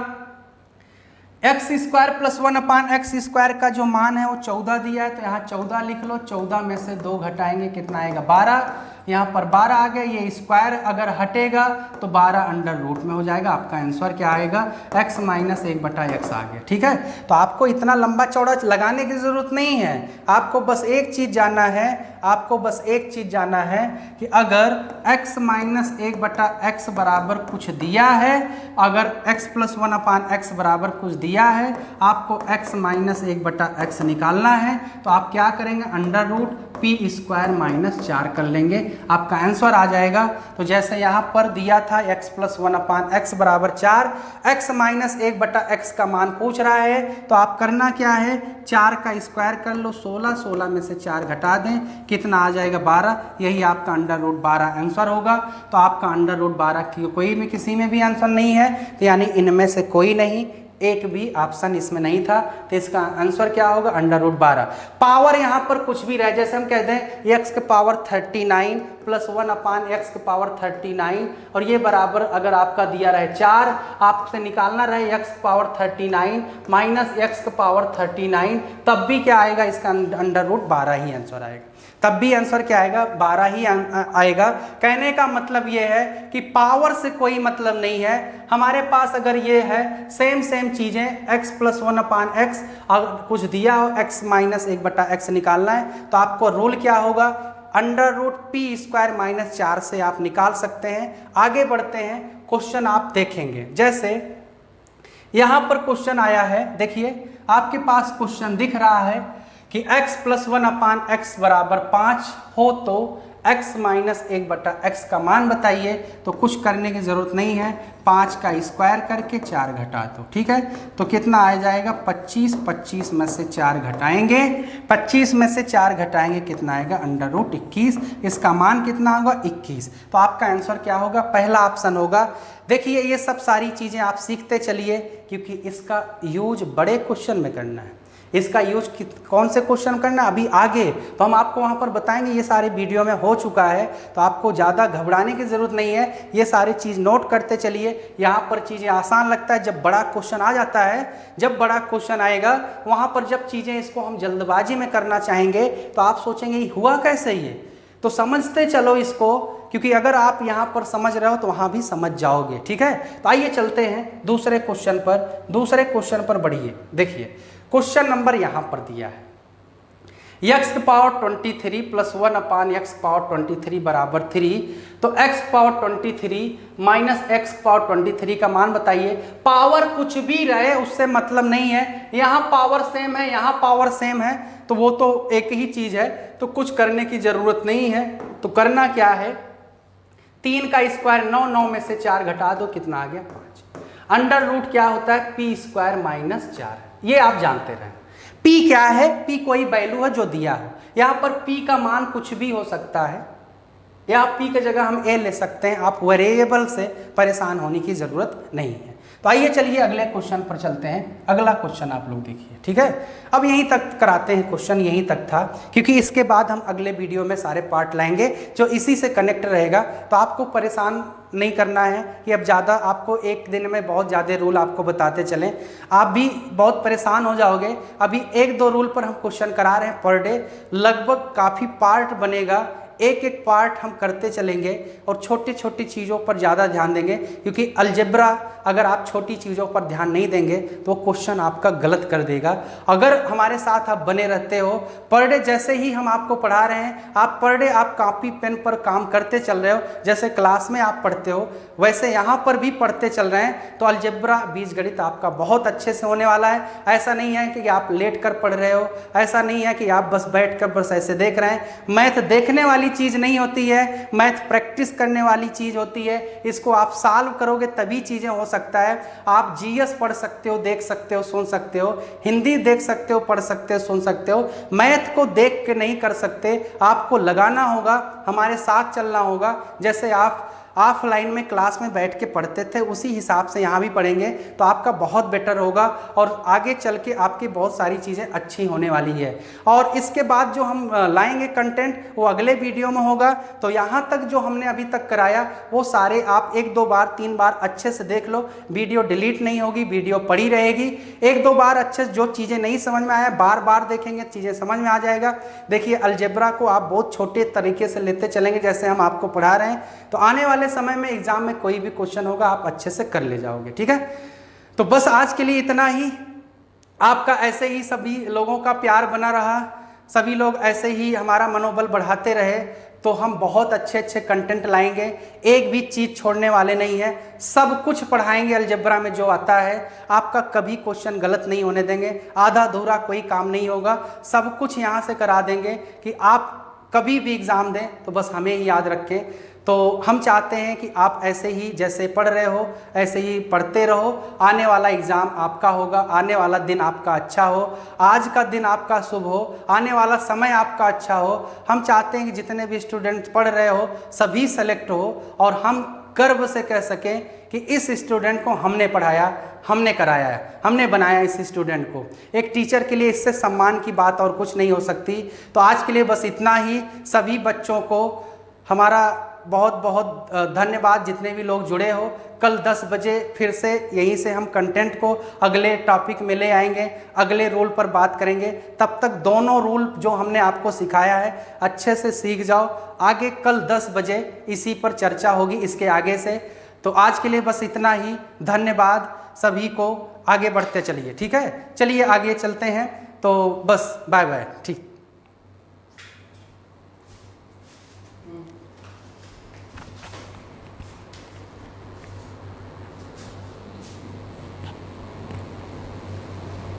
x² प्लस 1/x² का जो मान है वो 14 दिया है, तो यहाँ 14 लिख लो। 14 में से 2 घटाएंगे, कितना आएगा? 12। यहाँ पर 12 आ गया। ये स्क्वायर अगर हटेगा तो 12 अंडर रूट में हो जाएगा। आपका आंसर क्या आएगा? x माइनस 1/x आ गया। ठीक है, तो आपको इतना लंबा चौड़ा लगाने की जरूरत नहीं है। आपको बस एक चीज जानना है, आपको बस एक चीज जानना है कि अगर x माइनस 1/x बराबर कुछ दिया है, अगर x प्लस 1/x बराबर कुछ दिया है, आपको x माइनस 1/x निकालना है, तो आप क्या करेंगे? अंडर रूट p² माइनस 4 कर लेंगे, आपका आंसर आ जाएगा। तो जैसे यहाँ पर दिया था x प्लस 1/x बराबर 4, x माइनस 1/x का मान पूछ रहा है, तो आप करना क्या है? 4 का स्क्वायर कर लो, 16, 16 में से 4 घटा दें, कितना आ जाएगा? 12। यही आपका अंडर रूट 12 आंसर होगा। तो आपका अंडर रूट 12 की कोई भी किसी में भी आंसर नहीं है, तो यानी इनमें से कोई नहीं, एक भी ऑप्शन इसमें नहीं था, तो इसका आंसर क्या होगा? Under root 12। पावर यहाँ पर कुछ भी रहे, जैसे हम कहते हैं x के पावर 39 प्लस 1/x के पावर 39, और ये बराबर अगर आपका दिया रहे 4, आपसे निकालना रहे x पावर 39 माइनस x के पावर 39, तब भी क्या आएगा? इसका अंडर रूट 12 ही आंसर आएगा। तब भी आंसर क्या आएगा? 12 ही आएगा। कहने का मतलब ये है कि पावर से कोई मतलब नहीं है। हमारे पास अगर ये है सेम चीजें, x प्लस 1/x, अगर कुछ दिया हो x माइनस 1/x निकालना है, तो आपको रूल क्या होगा? अंडर रूट p² माइनस 4 से आप निकाल सकते हैं। आगे बढ़ते हैं, क्वेश्चन आप देखेंगे। जैसे यहां पर क्वेश्चन आया है, देखिए आपके पास क्वेश्चन दिख रहा है कि x प्लस 1/x बराबर 5 हो तो x माइनस 1/x का मान बताइए, तो कुछ करने की ज़रूरत नहीं है, 5 का स्क्वायर करके 4 घटा दो, ठीक है। तो कितना आ जाएगा 25, 25 में से 4 घटाएंगे, 25 में से 4 घटाएंगे कितना आएगा √21, इसका मान कितना होगा 21। तो आपका आंसर क्या होगा, पहला ऑप्शन होगा। देखिए ये सब सारी चीज़ें आप सीखते चलिए, क्योंकि इसका यूज बड़े क्वेश्चन में करना है। इसका यूज कौन से क्वेश्चन करना अभी आगे तो हम आपको वहाँ पर बताएंगे, ये सारे वीडियो में हो चुका है, तो आपको ज़्यादा घबराने की ज़रूरत नहीं है। ये सारी चीज़ नोट करते चलिए, यहाँ पर चीज़ें आसान लगता है, जब बड़ा क्वेश्चन आ जाता है, जब बड़ा क्वेश्चन आएगा वहाँ पर जब चीज़ें इसको हम जल्दबाजी में करना चाहेंगे तो आप सोचेंगे हुआ कैसे ये, तो समझते चलो इसको, क्योंकि अगर आप यहाँ पर समझ रहे हो तो वहाँ भी समझ जाओगे, ठीक है। तो आइए चलते हैं दूसरे क्वेश्चन पर। दूसरे क्वेश्चन पर बढ़िए, देखिए क्वेश्चन नंबर यहाँ पर दिया है, x की पावर 23 प्लस 1/x पावर 23 बराबर 3, तो x power 23 minus x power 23 का मान बताइए। पावर कुछ भी रहे उससे मतलब नहीं है, यहाँ पावर सेम है, यहाँ पावर सेम है, तो वो तो एक ही चीज़ है, तो कुछ करने की ज़रूरत नहीं है। तो करना क्या है, 3 का स्क्वायर 9, 9 में से 4 घटा दो, कितना आ गया 5। अंडर रूट क्या होता है, p स्क्वायर माइनस 4, ये आप जानते रहे। p क्या है, p कोई वैल्यू है जो दिया हो, यहाँ पर p का मान कुछ भी हो सकता है, या p की जगह हम a ले सकते हैं, आप वेरिएबल से परेशान होने की ज़रूरत नहीं है। तो आइए चलिए अगले क्वेश्चन पर चलते हैं। अगला क्वेश्चन आप लोग देखिए, ठीक है। अब यहीं तक कराते हैं, क्वेश्चन यहीं तक था, क्योंकि इसके बाद हम अगले वीडियो में सारे पार्ट लाएंगे जो इसी से कनेक्ट रहेगा। तो आपको परेशान नहीं करना है कि अब ज़्यादा आपको एक दिन में बहुत ज़्यादा रूल आपको बताते चलें, आप भी बहुत परेशान हो जाओगे। अभी 1-2 रूल पर हम क्वेश्चन करा रहे हैं पर डे, लगभग काफ़ी पार्ट बनेगा, एक एक पार्ट हम करते चलेंगे और छोटी छोटी चीज़ों पर ज़्यादा ध्यान देंगे, क्योंकि अलजेब्रा अगर आप छोटी चीज़ों पर ध्यान नहीं देंगे तो क्वेश्चन आपका गलत कर देगा। अगर हमारे साथ आप बने रहते हो, पर डे जैसे ही हम आपको पढ़ा रहे हैं, आप पर डे आप कॉपी पेन पर काम करते चल रहे हो, जैसे क्लास में आप पढ़ते हो वैसे यहाँ पर भी पढ़ते चल रहे हैं, तो अलजेब्रा बीजगणित आपका बहुत अच्छे से होने वाला है। ऐसा नहीं है कि आप लेट कर पढ़ रहे हो, ऐसा नहीं है कि आप बस बैठ कर बस ऐसे देख रहे हैं। मैथ देखने वाली चीज नहीं होती है, मैथ प्रैक्टिस करने वाली चीज होती है। इसको आप सॉल्व करोगे तभी चीजें हो सकता है। आप जीएस पढ़ सकते हो, देख सकते हो, सुन सकते हो, हिंदी देख सकते हो, पढ़ सकते हो, सुन सकते हो, मैथ को देख के नहीं कर सकते, आपको लगाना होगा, हमारे साथ चलना होगा। जैसे आप ऑफलाइन में क्लास में बैठ के पढ़ते थे उसी हिसाब से यहाँ भी पढ़ेंगे तो आपका बहुत बेटर होगा और आगे चल के आपकी बहुत सारी चीज़ें अच्छी होने वाली है। और इसके बाद जो हम लाएंगे कंटेंट वो अगले वीडियो में होगा। तो यहाँ तक जो हमने अभी तक कराया वो सारे आप 1-2 बार 3 बार अच्छे से देख लो, वीडियो डिलीट नहीं होगी, वीडियो पड़ी रहेगी। 1-2 बार अच्छे से जो चीज़ें नहीं समझ में आया बार बार देखेंगे, चीज़ें समझ में आ जाएगा। देखिए अलजेब्रा को आप बहुत छोटे तरीके से लेते चलेंगे जैसे हम आपको पढ़ा रहे हैं, तो आने वाले समय में एग्जाम में कोई भी क्वेश्चन होगा आप अच्छे से कर ले जाओगे, ठीक है। तो बस आज के लिए इतना ही। आपका ऐसे ही सभी लोगों का प्यार बना रहा, सभी लोग ऐसे ही हमारा मनोबल बढ़ाते रहे तो हम बहुत अच्छे अच्छे कंटेंट लाएंगे, एक भी चीज़ छोड़ने वाले नहीं है, सब कुछ पढ़ाएंगे अलजेब्रा में जो आता है। आपका कभी क्वेश्चन गलत नहीं होने देंगे, आधा अधूरा कोई काम नहीं होगा, सब कुछ यहाँ से करा देंगे कि आप कभी भी एग्ज़ाम दें तो बस हमें ही याद रखें। तो हम चाहते हैं कि आप ऐसे ही जैसे पढ़ रहे हो ऐसे ही पढ़ते रहो, आने वाला एग्ज़ाम आपका होगा, आने वाला दिन आपका अच्छा हो, आज का दिन आपका शुभ हो, आने वाला समय आपका अच्छा हो। हम चाहते हैं कि जितने भी स्टूडेंट पढ़ रहे हो सभी सेलेक्ट हो और हम गर्व से कह सकें कि इस स्टूडेंट को हमने पढ़ाया, हमने कराया है, हमने बनाया इस स्टूडेंट को। एक टीचर के लिए इससे सम्मान की बात और कुछ नहीं हो सकती। तो आज के लिए बस इतना ही। सभी बच्चों को हमारा बहुत बहुत धन्यवाद, जितने भी लोग जुड़े हो। कल 10 बजे फिर से यहीं से हम कंटेंट को अगले टॉपिक में ले आएंगे, अगले रूल पर बात करेंगे। तब तक दोनों रूल जो हमने आपको सिखाया है अच्छे से सीख जाओ। आगे कल 10 बजे इसी पर चर्चा होगी इसके आगे से। तो आज के लिए बस इतना ही। धन्यवाद सभी को, आगे बढ़ते चलिए, ठीक है। चलिए आगे चलते हैं, तो बस बाय बाय, ठीक।